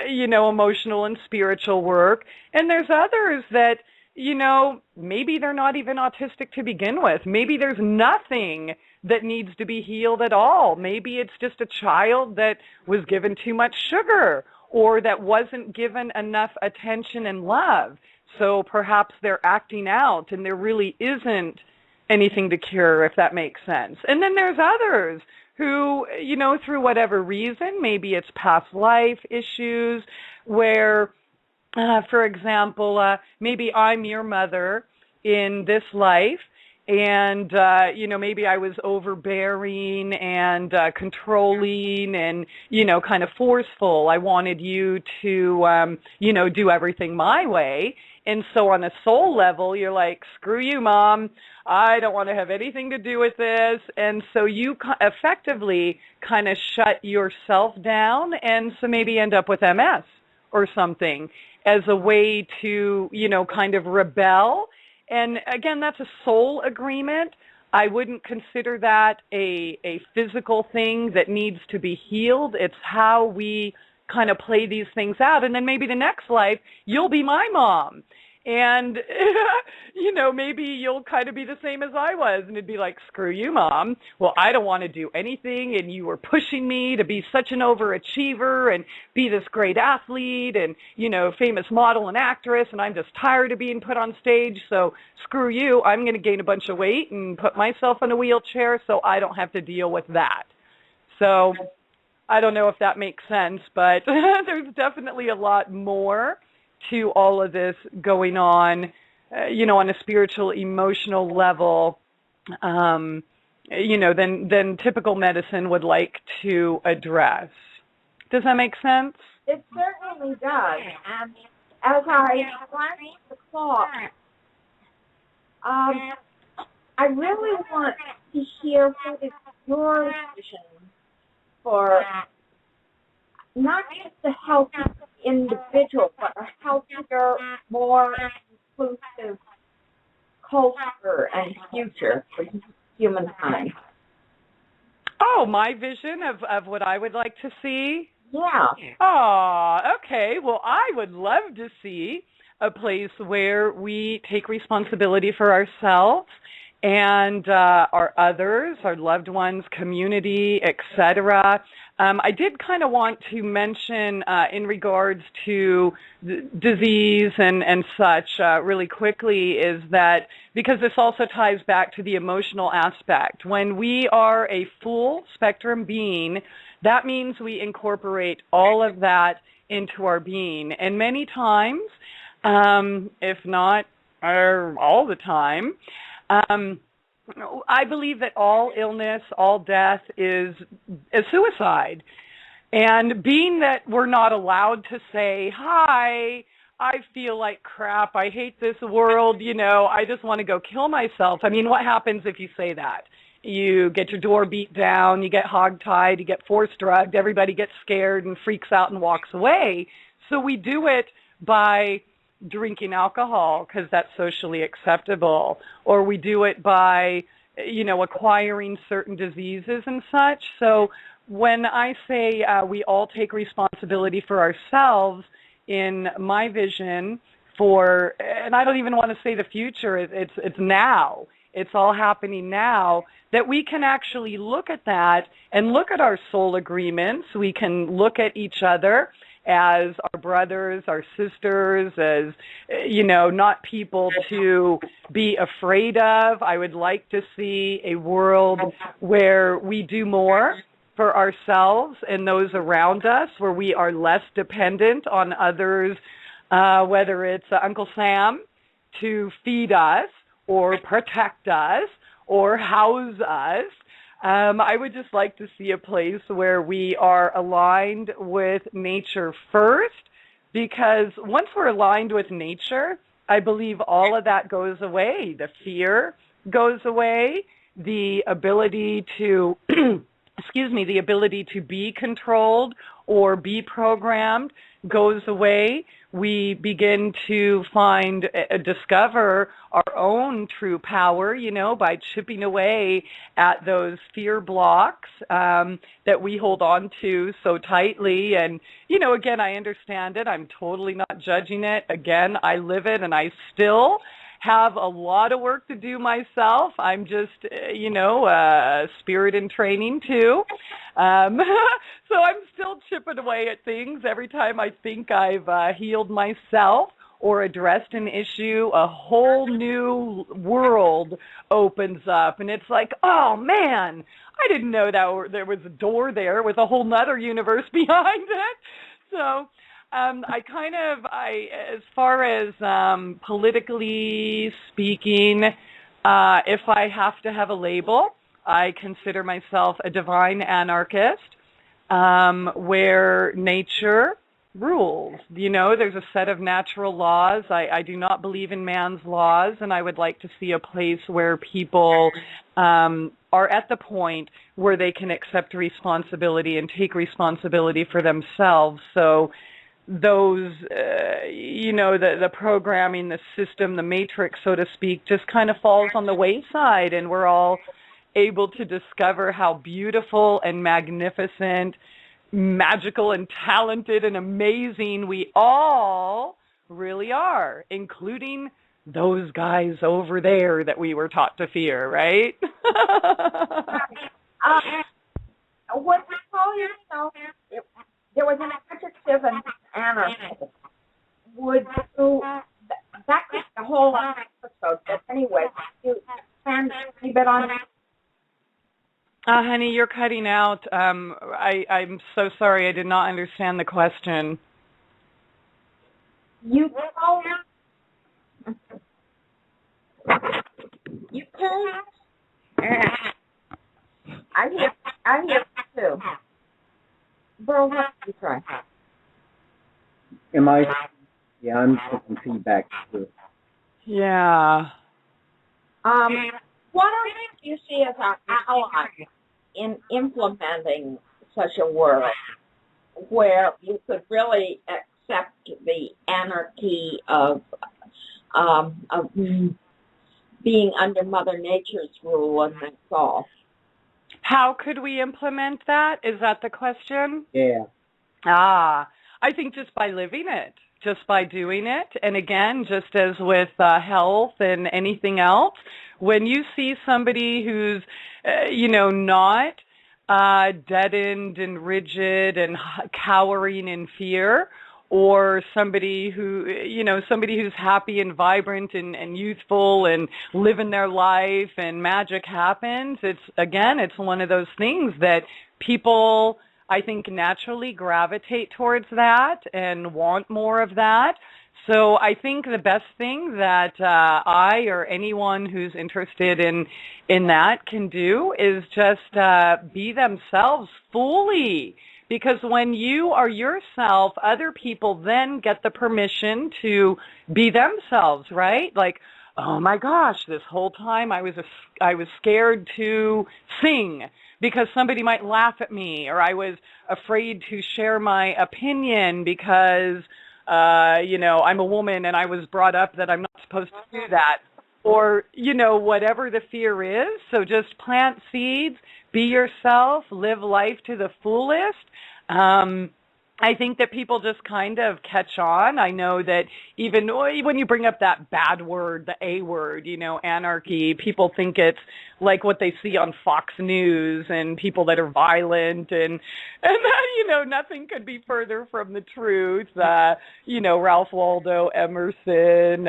emotional and spiritual work. And there's others that, maybe they're not even autistic to begin with. Maybe there's nothing that needs to be healed at all. Maybe it's just a child that was given too much sugar or that wasn't given enough attention and love. So perhaps they're acting out and there really isn't anything to cure, if that makes sense. And then there's others who, through whatever reason, maybe it's past life issues where, for example, maybe I'm your mother in this life, and, maybe I was overbearing and controlling and, kind of forceful. I wanted you to, do everything my way. And so on a soul level, you're like, screw you, Mom. I don't want to have anything to do with this. And so you effectively kind of shut yourself down and so maybe end up with MS or something as a way to, kind of rebel. And again, that's a soul agreement. I wouldn't consider that a physical thing that needs to be healed. It's how we kind of play these things out. And then maybe the next life, you'll be my mom. And, maybe you'll kind of be the same as I was. And it'd be like, screw you, Mom. Well, I don't want to do anything. And you were pushing me to be such an overachiever and be this great athlete and, famous model and actress. And I'm just tired of being put on stage. So screw you. I'm going to gain a bunch of weight and put myself in a wheelchair so I don't have to deal with that. So I don't know if that makes sense, but there's definitely a lot more to all of this going on, on a spiritual, emotional level, than typical medicine would like to address. Does that make sense? It certainly does. And as I watch the clock, I really want to hear what is your vision for not just a healthy individual, but a healthier, more inclusive culture and future for humankind. Oh, my vision of what I would like to see? Yeah. Oh, okay. Well, I would love to see a place where we take responsibility for ourselves and our others, our loved ones, community, etc. I did kind of want to mention in regards to disease and such really quickly is that, because this also ties back to the emotional aspect. When we are a full spectrum being, that means we incorporate all of that into our being. And many times, if not all the time, I believe that all illness, all death is a suicide. And being that we're not allowed to say, hi, I feel like crap, I hate this world, I just want to go kill myself. I mean, what happens if you say that? You get your door beat down, you get hogtied, you get force-drugged, everybody gets scared and freaks out and walks away. So we do it by drinking alcohol because that's socially acceptable, or we do it by, acquiring certain diseases and such. So when I say we all take responsibility for ourselves in my vision for, and I don't even want to say the future, it's now. It's all happening now, that we can actually look at that and look at our soul agreements. We can look at each other as our brothers, our sisters, as, not people to be afraid of. I would like to see a world where we do more for ourselves and those around us, where we are less dependent on others, whether it's Uncle Sam to feed us or protect us or house us. I would just like to see a place where we are aligned with nature first, because once we're aligned with nature, I believe all of that goes away. The fear goes away, the ability to, the ability to be controlled or be programmed goes away. We begin to discover our own true power, by chipping away at those fear blocks that we hold on to so tightly. And, again, I understand it. I'm totally not judging it. Again, I live it, and I still have a lot of work to do myself. I'm just, spirit in training too. So I'm still chipping away at things. Every time I think I've healed myself or addressed an issue, a whole new world opens up. And it's like, oh, man, I didn't know that there was a door there with a whole nother universe behind it. So as far as politically speaking, if I have to have a label, I consider myself a divine anarchist, where nature rules. There's a set of natural laws. I do not believe in man's laws, and I would like to see a place where people are at the point where they can accept responsibility and take responsibility for themselves. So those, the programming, the system, the matrix, so to speak, just kind of falls on the wayside, and we're all able to discover how beautiful and magnificent, magical and talented and amazing we all really are, including those guys over there that we were taught to fear, right? What we call there was an adjective in anarchist. Would you, that could be a whole episode, but anyway, you expand a bit on that? Honey, you're cutting out. I'm so sorry. I did not understand the question. You call you can't. I hear too. Burl, what did you try? Am I? Yeah, I'm getting feedback too. Yeah. What do you see as our ally in implementing such a world where you could really accept the anarchy of being under Mother Nature's rule, and that's all? How could we implement that? Is that the question? Yeah. I think just by living it, just by doing it. And again, just as with health and anything else, when you see somebody who's, not deadened and rigid and cowering in fear, or somebody who's happy and vibrant and youthful and living their life and magic happens, it's one of those things that people, I think, naturally gravitate towards that and want more of that. So I think the best thing that I or anyone who's interested in that can do is just be themselves fully. Because when you are yourself, other people then get the permission to be themselves, right? Like, oh my gosh, this whole time I was scared to sing because somebody might laugh at me, or I was afraid to share my opinion because, I'm a woman and I was brought up that I'm not supposed to do that. Or, whatever the fear is. So just plant seeds, be yourself, live life to the fullest. I think that people just kind of catch on. I know that even when you bring up that bad word, the A word, anarchy, people think it's like what they see on Fox News and people that are violent and that, nothing could be further from the truth. Ralph Waldo Emerson,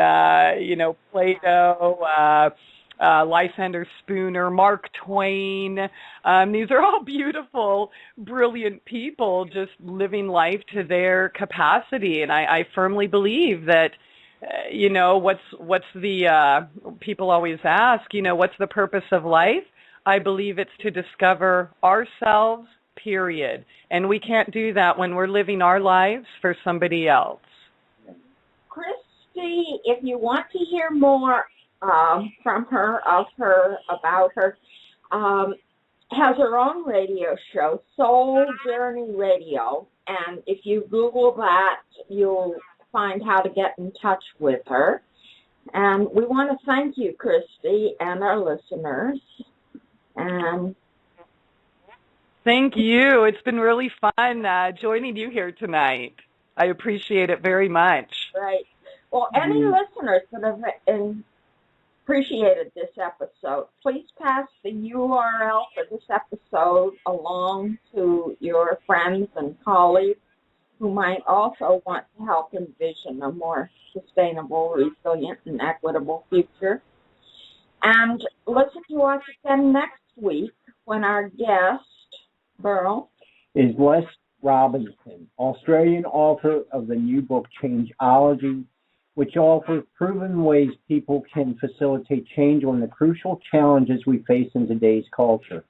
Plato, Lysander Spooner, Mark Twain. These are all beautiful, brilliant people just living life to their capacity. And I firmly believe that, what's the, people always ask, what's the purpose of life? I believe it's to discover ourselves, period. And we can't do that when we're living our lives for somebody else. Christie, if you want to hear more from her, about her, has her own radio show, Soul Journey Radio. And if you Google that, you'll find how to get in touch with her. And we want to thank you, Christie, and our listeners. And Thank you. It's been really fun joining you here tonight. I appreciate it very much. right. Well, any listeners that have appreciated this episode, please pass the URL for this episode along to your friends and colleagues who might also want to help envision a more sustainable, resilient, and equitable future. And listen to us again next week when our guest, Burl, is Les Robinson, Australian author of the new book Changeology, which offers proven ways people can facilitate change on the crucial challenges we face in today's culture.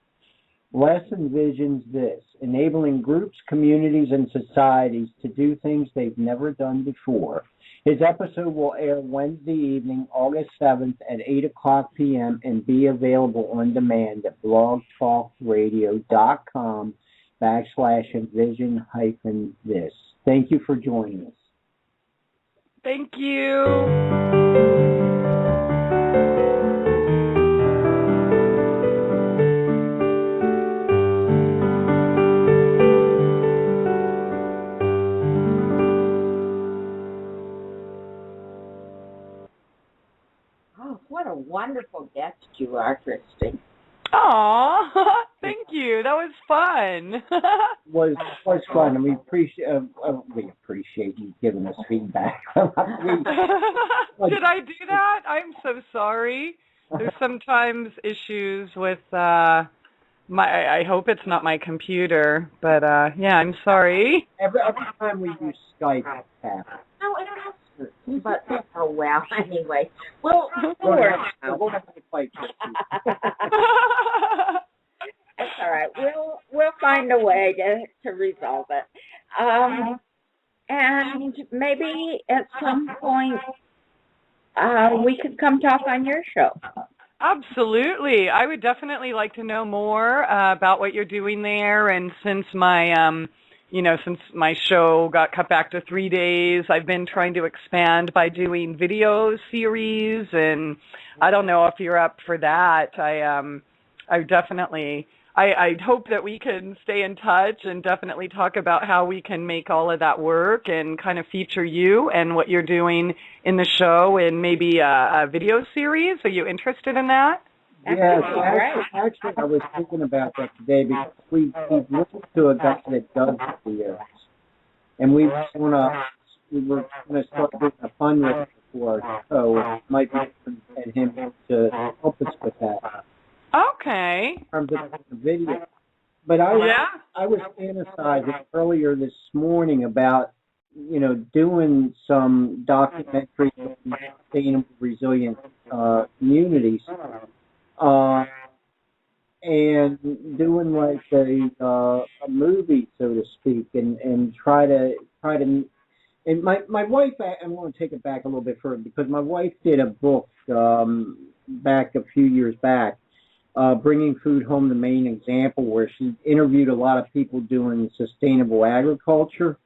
Les envisions this, enabling groups, communities, and societies to do things they've never done before. His episode will air Wednesday evening, August 7th at 8 o'clock p.m. and be available on demand at blogtalkradio.com/envision-this. Thank you for joining us. Thank you. what a wonderful guest you are, Christie. Aw, thank you. That was fun. was fun, and we appreciate you giving us feedback. Did I do that? I'm so sorry. There's sometimes issues with I hope it's not my computer, but yeah, I'm sorry. Every time we use Skype, it happens. No, it doesn't. But oh well. Anyway, we'll work out. It's all right. We'll find a way to resolve it. And maybe at some point we could come talk on your show. Absolutely. I would definitely like to know more about what you're doing there. And since my since my show got cut back to 3 days, I've been trying to expand by doing video series, and I don't know if you're up for that. I'd hope that we can stay in touch and definitely talk about how we can make all of that work and kind of feature you and what you're doing in the show and maybe a video series. Are you interested in that? Yes, actually, I was thinking about that today because we've listened to a guy that does videos, and we were going to start doing a fundraiser for our show. It might be and him to help us with that. Okay. In terms of the video, but I was fantasizing earlier this morning about doing some documentaries on sustainable, resilient communities. And doing like a movie, so to speak, and try to. And my wife, I want to take it back a little bit further because my wife did a book back a few years back, Bringing Food Home, the Main Example, where she interviewed a lot of people doing sustainable agriculture,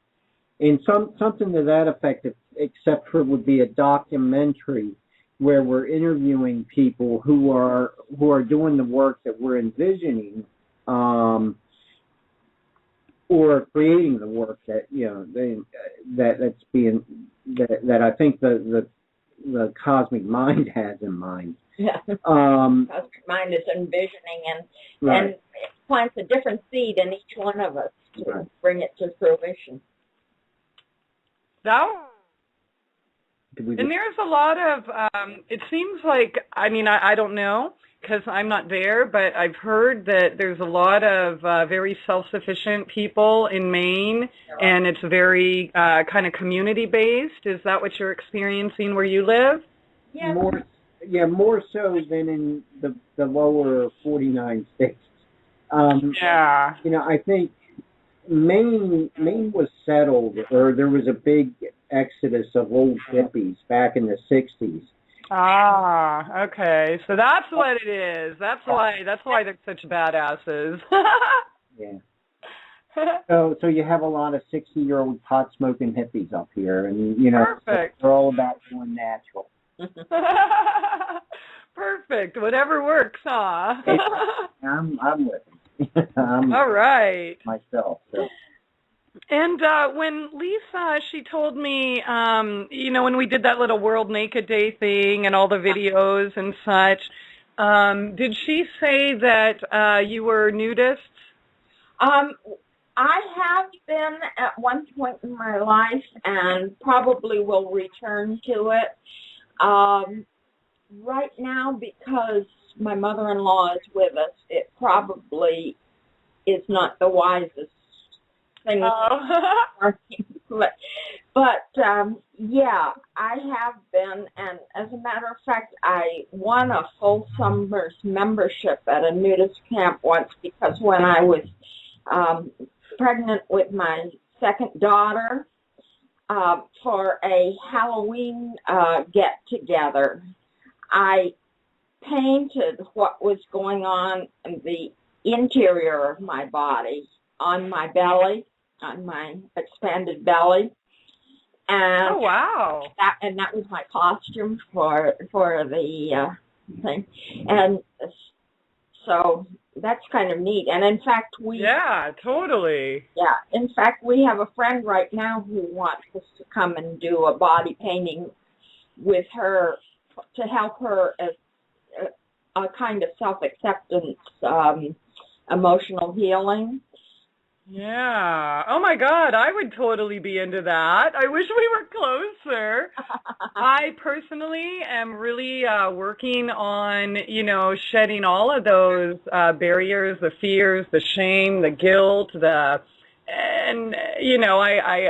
and something to that effect, except for it would be a documentary where we're interviewing people who are doing the work that we're envisioning, or creating the work that that I think the cosmic mind has in mind. Yeah. Cosmic mind is envisioning and it plants a different seed in each one of us to bring it to fruition. And there's a lot of, it seems like, I don't know because I'm not there, but I've heard that there's a lot of very self-sufficient people in Maine, and it's very kind of community-based. Is that what you're experiencing where you live? Yeah. More so than in the lower 49 states. I think Maine was settled, or there was a big exodus of old hippies back in the 60s, Ah, okay. So that's what it is. That's why they're such badasses. Yeah. So you have a lot of 60-year-old pot smoking hippies up here, and Perfect. they're all about doing natural. Perfect. Whatever works, huh? I'm with them. I'm All right. myself. So. And when Lisa, she told me, when we did that little World Naked Day thing and all the videos and such, did she say that you were nudists? I have been at one point in my life and probably will return to it. Right now, because my mother-in-law is with us, it probably is not the wisest thing. Yeah, I have been, and as a matter of fact, I won a full summer's membership at a nudist camp once because when I was pregnant with my second daughter, for a Halloween get-together, I painted what was going on in the interior of my body, on my belly, on my expanded belly. And oh, wow. That was my costume for the thing. And so that's kind of neat. And in fact, yeah, totally. Yeah, in fact, we have a friend right now who wants us to come and do a body painting with her to help her as a kind of self-acceptance, emotional healing. Yeah. Oh, my God. I would totally be into that. I wish we were closer. I personally am really working on, shedding all of those barriers, the fears, the shame, the guilt, and,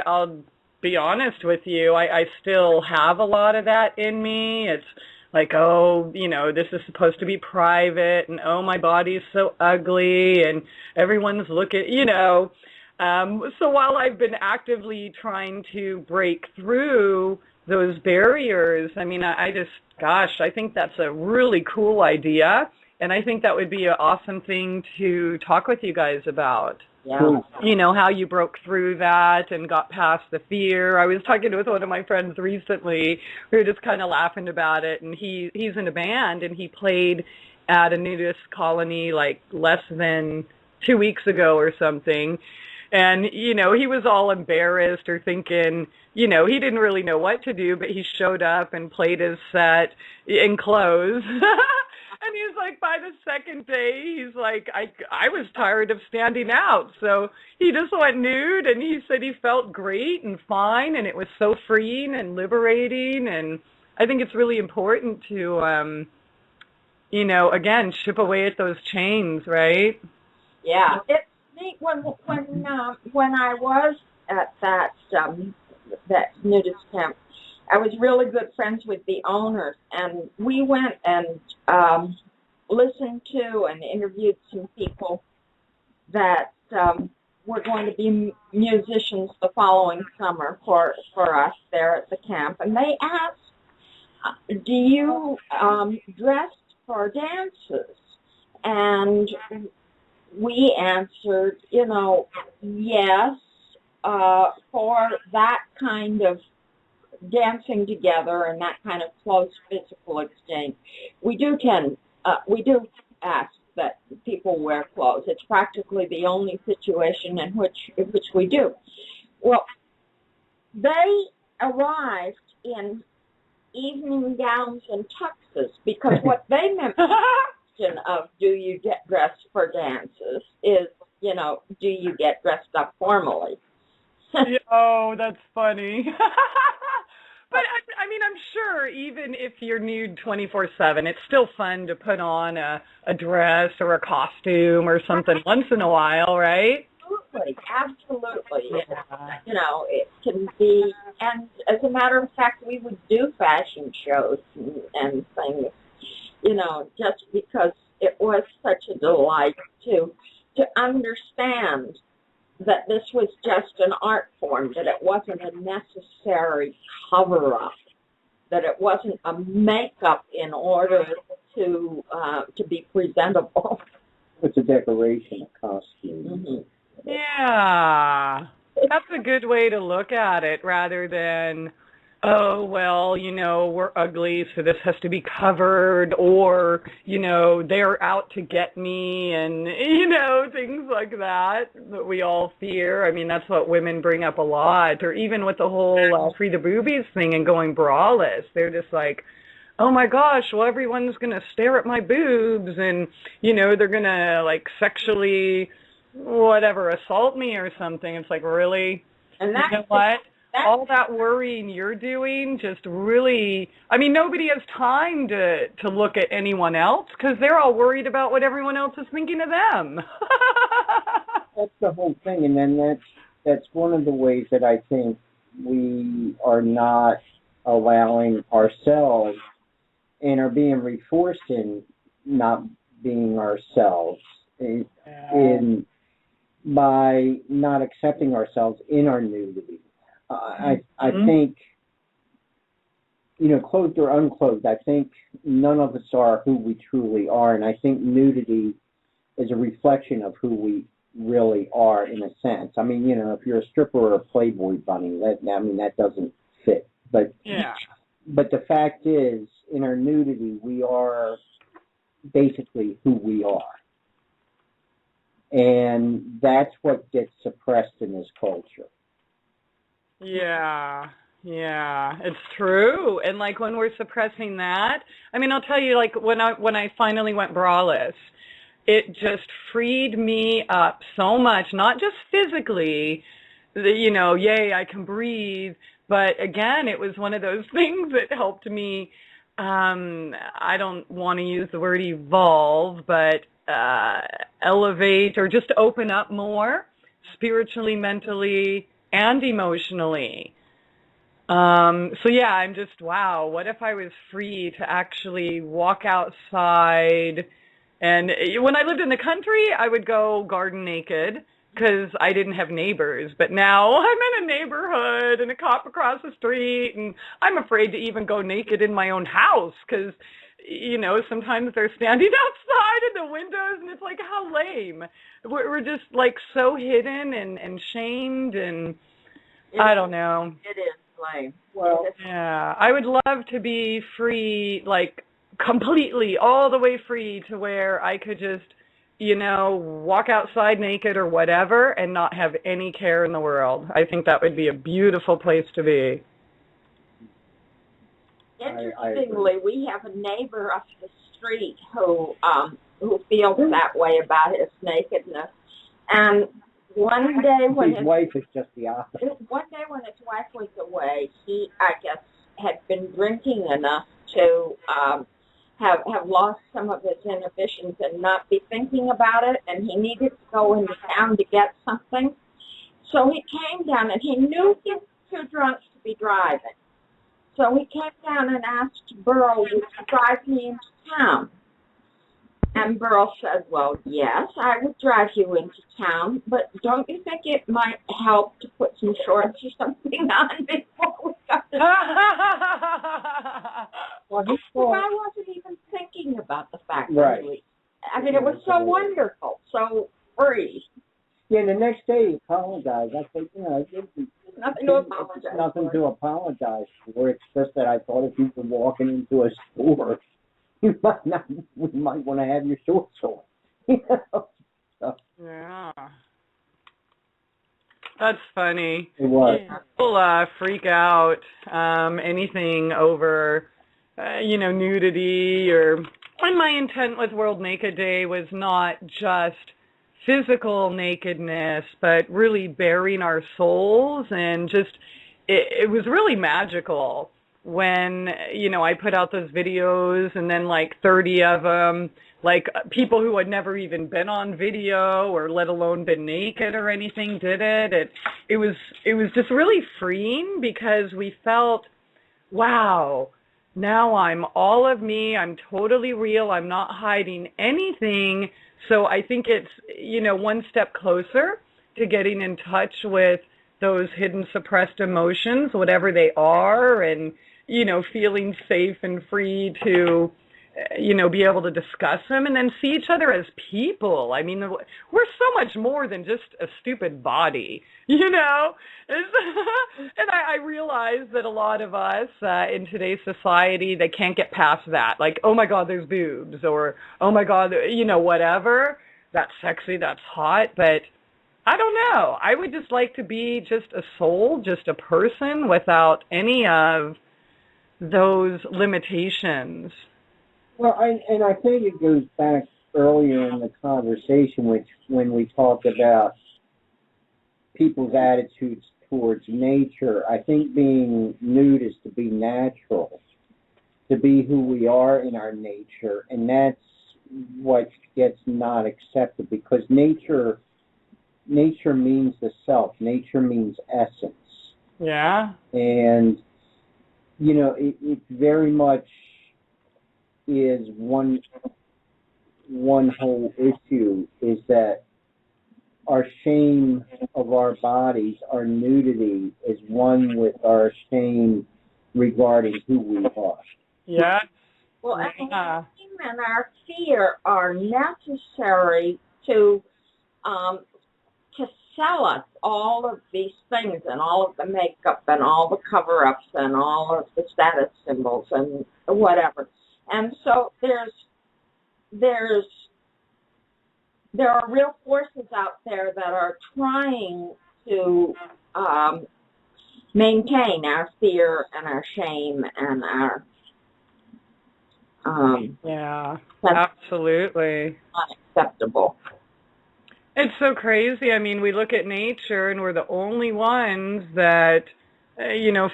I'll be honest with you, I still have a lot of that in me. It's like, oh, this is supposed to be private, and oh, my body's so ugly, and everyone's looking, so while I've been actively trying to break through those barriers, I mean, I think that's a really cool idea, and I think that would be an awesome thing to talk with you guys about. Yeah. How you broke through that and got past the fear. I was talking with one of my friends recently. We were just kind of laughing about it, and he's in a band, and he played at a nudist colony like less than 2 weeks ago or something. And, he was all embarrassed or thinking, he didn't really know what to do, but he showed up and played his set in clothes. And he's like, by the second day, he's like, I was tired of standing out. So he just went nude, and he said he felt great and fine, and it was so freeing and liberating. And I think it's really important to, again, chip away at those chains, right? Yeah. It's neat when I was at that nudist camp, I was really good friends with the owners, and we went and listened to and interviewed some people that were going to be musicians the following summer for us there at the camp. And they asked, do you dress for dances? And we answered, yes, for that kind of dancing together and that kind of close physical exchange. We do ask that people wear clothes. It's practically the only situation in which we do. Well, they arrived in evening gowns and tuxes because what they meant of do you get dressed for dances is, do you get dressed up formally? Oh, that's funny. But I mean, I'm sure even if you're nude 24/7, it's still fun to put on a dress or a costume or something once in a while, right? Absolutely. Yeah. It can be, and as a matter of fact, we would do fashion shows and things, just because it was such a delight to understand that this was just an art form, that it wasn't a necessary cover-up, that it wasn't a makeup in order to be presentable. It's a decoration, a costume. Mm-hmm. Yeah. That's a good way to look at it rather than, oh, well, you know, we're ugly, so this has to be covered, or, you know, they're out to get me, and, you know, things like that we all fear. I mean, that's what women bring up a lot, or even with the whole free the boobies thing and going braless. They're just like, oh my gosh, well, everyone's going to stare at my boobs, and, you know, they're going to, like, sexually, whatever, assault me or something. It's like, really? And you know what? All that worrying you're doing just really, I mean, nobody has time to look at anyone else because they're all worried about what everyone else is thinking of them. That's the whole thing, and then that's one of the ways that I think we are not allowing ourselves and are being reinforced in not being ourselves in by not accepting ourselves in our nudity. I think, you know, clothed or unclothed, I think none of us are who we truly are, and I think nudity is a reflection of who we really are in a sense. I mean, you know, if you're a stripper or a Playboy bunny, that doesn't fit. But the fact is, in our nudity, we are basically who we are. And that's what gets suppressed in this culture. Yeah, it's true. And like when we're suppressing that, I mean, I'll tell you, like when I finally went braless, it just freed me up so much, not just physically, you know, yay, I can breathe, but again, it was one of those things that helped me, I don't want to use the word evolve, but elevate or just open up more spiritually, mentally, and emotionally. So yeah, I'm just, wow, what if I was free to actually walk outside? And when I lived in the country, I would go garden naked because I didn't have neighbors. But now I'm in a neighborhood and a cop across the street, and I'm afraid to even go naked in my own house because, you know, sometimes they're standing outside in the windows, and it's like, how lame. We're just like so hidden and shamed, and I don't know. It is lame. Well, yeah, I would love to be free, like completely, all the way free to where I could just, you know, walk outside naked or whatever and not have any care in the world. I think that would be a beautiful place to be. Interestingly, we have a neighbor up the street who feels that way about his nakedness. And one day when his wife is just the opposite. One day when his wife was away, he, I guess, had been drinking enough to have lost some of his inhibitions and not be thinking about it, and he needed to go into town to get something. So he came down, and he knew he was too drunk to be driving. So he came down and asked Burl, would you drive me into town? And Burl said, well, yes, I would drive you into town, but don't you think it might help to put some shorts or something on before we got to Well, I wasn't even thinking about the fact that I mean, it was so wonderful, so free. Yeah, the next day he apologized. I said, you know, nothing to apologize for. Nothing to apologize for. It's just that I thought if you were walking into a store, we might want to have your shorts on. You know? So. Yeah. That's funny. It was. People freak out anything over, you know, nudity or... And my intent with World Naked Day was not just physical nakedness, but really bearing our souls, and just it was really magical when, you know, I put out those videos and then like 30 of them, like people who had never even been on video or let alone been naked or anything did it. It was just really freeing because we felt, wow, now I'm all of me, I'm totally real, I'm not hiding anything. So I think it's, you know, one step closer to getting in touch with those hidden suppressed emotions, whatever they are, and feeling safe and free to, be able to discuss them and then see each other as people. I mean, we're so much more than just a stupid body, And I realize that a lot of us in today's society, they can't get past that. Like, oh my God, there's boobs, or oh my God, whatever. That's sexy, that's hot, but I don't know. I would just like to be just a soul, just a person without any of those limitations. Well, I think it goes back earlier in the conversation, which when we talked about people's attitudes towards nature. I think being nude is to be natural, to be who we are in our nature, and that's what gets not accepted, because nature means the self. Nature means essence. Yeah. And it very much is one whole issue, is that our shame of our bodies, our nudity, is one with our shame regarding who we are. Yeah. Well, and our shame and our fear are necessary to sell us all of these things, and all of the makeup and all the cover-ups and all of the status symbols and whatever. And so there are real forces out there that are trying to maintain our fear and our shame and our yeah, absolutely unacceptable. It's so crazy. I mean, we look at nature and we're the only ones that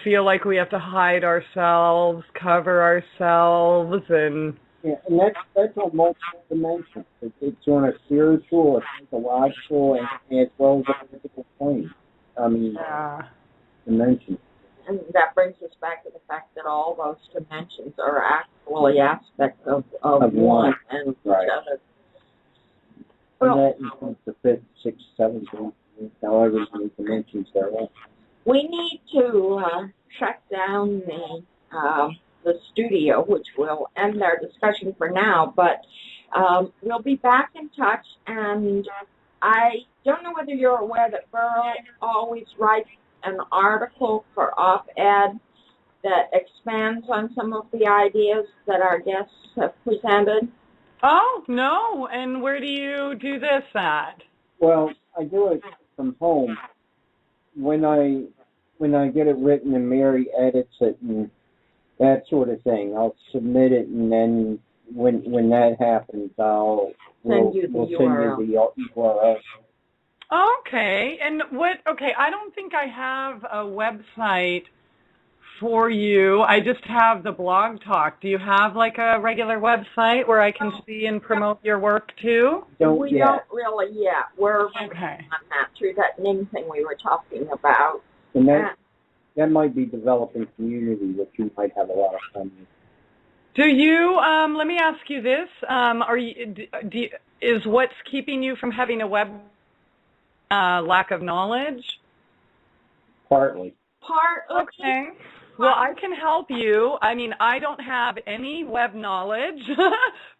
feel like we have to hide ourselves, cover ourselves, and that's on multiple dimensions. It's on a spiritual, a psychological, and as well as a physical plane. Dimensions. And that brings us back to the fact that all those dimensions are actually aspects of one and each other. And that includes the fifth, sixth, seventh, however many dimensions there are. We need to shut down the studio, which will end our discussion for now, but we'll be back in touch, and I don't know whether you're aware that Burl always writes an article for op-ed that expands on some of the ideas that our guests have presented. Oh, no. And where do you do this at? Well, I do it from home. When I get it written and Mary edits it and that sort of thing, I'll submit it, and then when that happens, we'll send you the URL. Okay. And I don't think I have a website for you. I just have the Blog Talk. Do you have like a regular website where I can see and promote your work too? We don't really yet. We're on that through that Ning thing we were talking about. And that might be developing community, which you might have a lot of fun with. Do you, let me ask you this, is what's keeping you from having a web lack of knowledge? Partly. Okay. Well, I can help you. I mean, I don't have any web knowledge,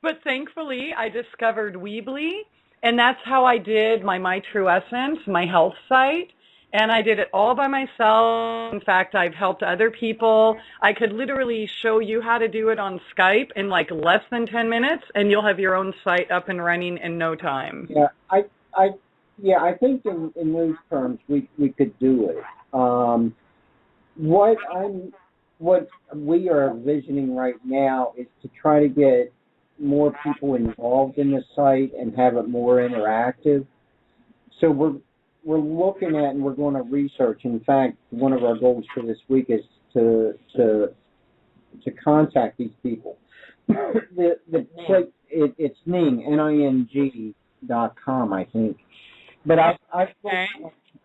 but thankfully I discovered Weebly, and that's how I did my True Essence, my health site, and I did it all by myself. In fact, I've helped other people. I could literally show you how to do it on Skype in like less than 10 minutes, and you'll have your own site up and running in no time. Yeah, I think in those terms we could do it. What we are visioning right now is to try to get more people involved in the site and have it more interactive. So we're looking at, and we're going to research. In fact, one of our goals for this week is to contact these people. It's Ning, NING.com, I think. But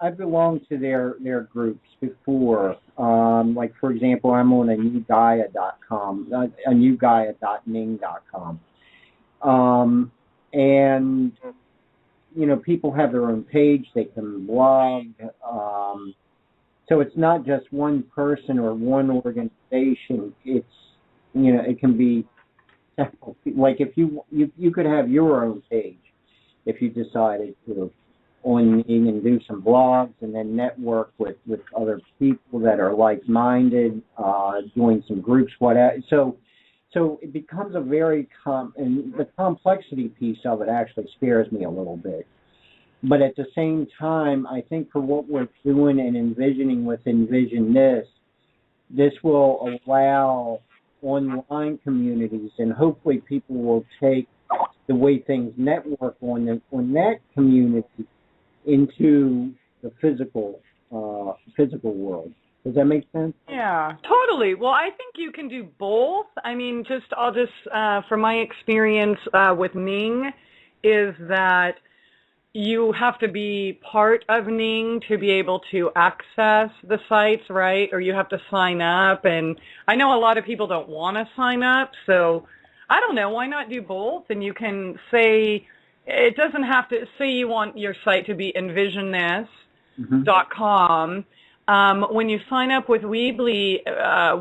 I've belonged to their groups before. Like, for example, I'm on anewgaia.com, anewgaia.ning.com. And, people have their own page. They can blog. So it's not just one person or one organization. It's, it can be several. Like if you could have your own page if you decided to on Ning and do some blogs and then network with other people that are like-minded, join some groups, whatever. So it becomes a very and the complexity piece of it actually scares me a little bit. But at the same time, I think for what we're doing and envisioning with Envision this will allow online communities, and hopefully people will take the way things network on that community into the physical world. Does that make sense? Yeah, totally. Well, I think you can do both. I mean, from my experience with Ning, is that you have to be part of Ning to be able to access the sites, right? Or you have to sign up. And I know a lot of people don't want to sign up, so I don't know, why not do both? And you can say, it doesn't have to, say you want your site to be envisionthis.com. When you sign up with Weebly,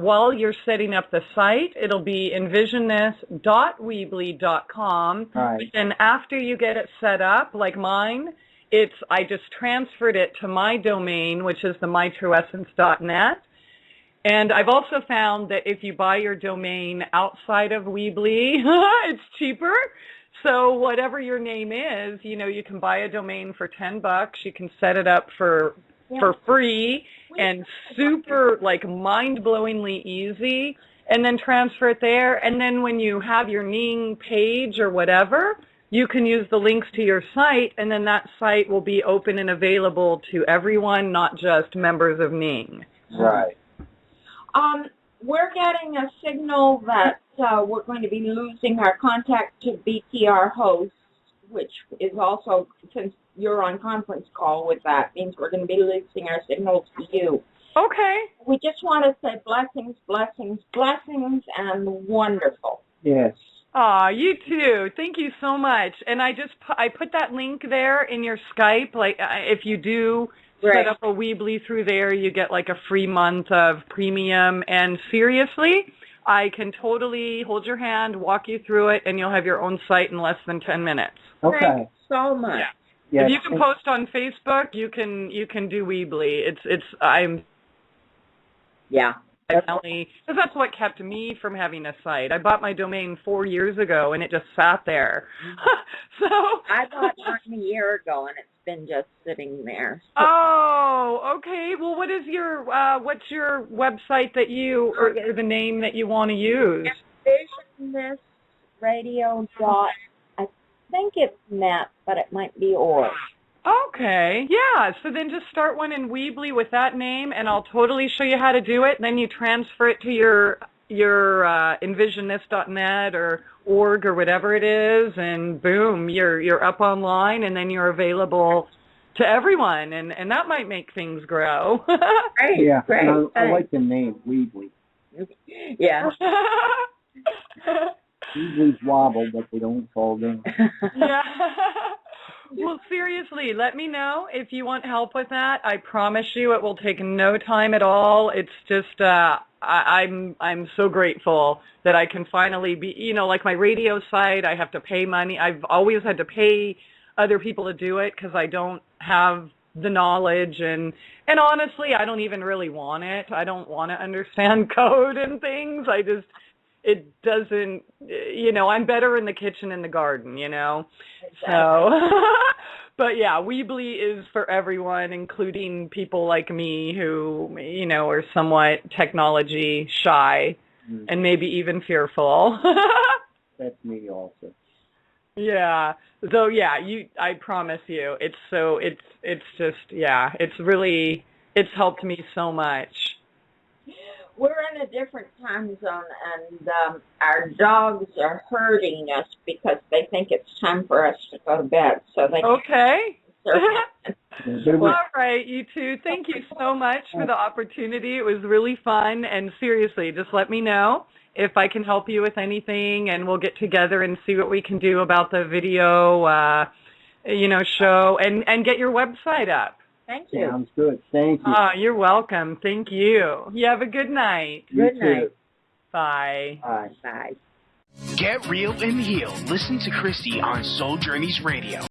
while you're setting up the site, it'll be envisionthis.weebly.com. Right. And after you get it set up, like mine, I just transferred it to my domain, which is the mytrueessence.net. And I've also found that if you buy your domain outside of Weebly, it's cheaper. So whatever your name is, you can buy a domain for $10. You can set it up for free and super, like, mind-blowingly easy, and then transfer it there. And then when you have your Ning page or whatever, you can use the links to your site, and then that site will be open and available to everyone, not just members of Ning. Right. We're getting a signal that we're going to be losing our contact to BTR host, which is also, since you're on conference call with that, means we're going to be losing our signals to you. Okay. We just want to say blessings, blessings, blessings, and wonderful. Yes. Aw, you too. Thank you so much. And I put that link there in your Skype. Like, if you do set up a Weebly through there, you get like a free month of premium. And seriously, I can totally hold your hand, walk you through it, and you'll have your own site in less than 10 minutes. Okay. Thanks so much. Yeah. Yes. If you can post on Facebook, you can do Weebly. Because that's what kept me from having a site. I bought my domain 4 years ago, and it just sat there. So I bought mine a year ago, and it's been just sitting there. Oh, okay. Well, what's your website that or the name that you want to use? Envision This Radio I think it's net, but it might be org. Okay, yeah. So then just start one in Weebly with that name, and I'll totally show you how to do it. Then you transfer it to your envisionthis.net or org or whatever it is, and boom, you're up online, and then you're available to everyone, and that might make things grow. Great, yeah, great. I like the name Weebly. Yeah. Weebly's wobble, but they don't fall down. Yeah. Well, seriously, let me know if you want help with that. I promise you it will take no time at all. It's just I'm so grateful that I can finally be, like my radio site, I have to pay money. I've always had to pay other people to do it because I don't have the knowledge, and honestly, I don't even really want it. I don't want to understand code and things. It doesn't, I'm better in the kitchen and the garden, Exactly. So, but yeah, Weebly is for everyone, including people like me who, are somewhat technology shy and maybe even fearful. That's me also. Yeah. So yeah, I promise you, it's helped me so much. We're in a different time zone, and our dogs are hurting us because they think it's time for us to go to bed. So they Okay. Well, all right, you two. Thank you so much for the opportunity. It was really fun, and seriously, just let me know if I can help you with anything, and we'll get together and see what we can do about the video, show, and get your website up. Thank you. Sounds good. Thank you. You're welcome. Thank you. You have a good night. You Good night. too. Bye. Bye. Bye. Get real and heal. Listen to Christie on Soul Journeys Radio.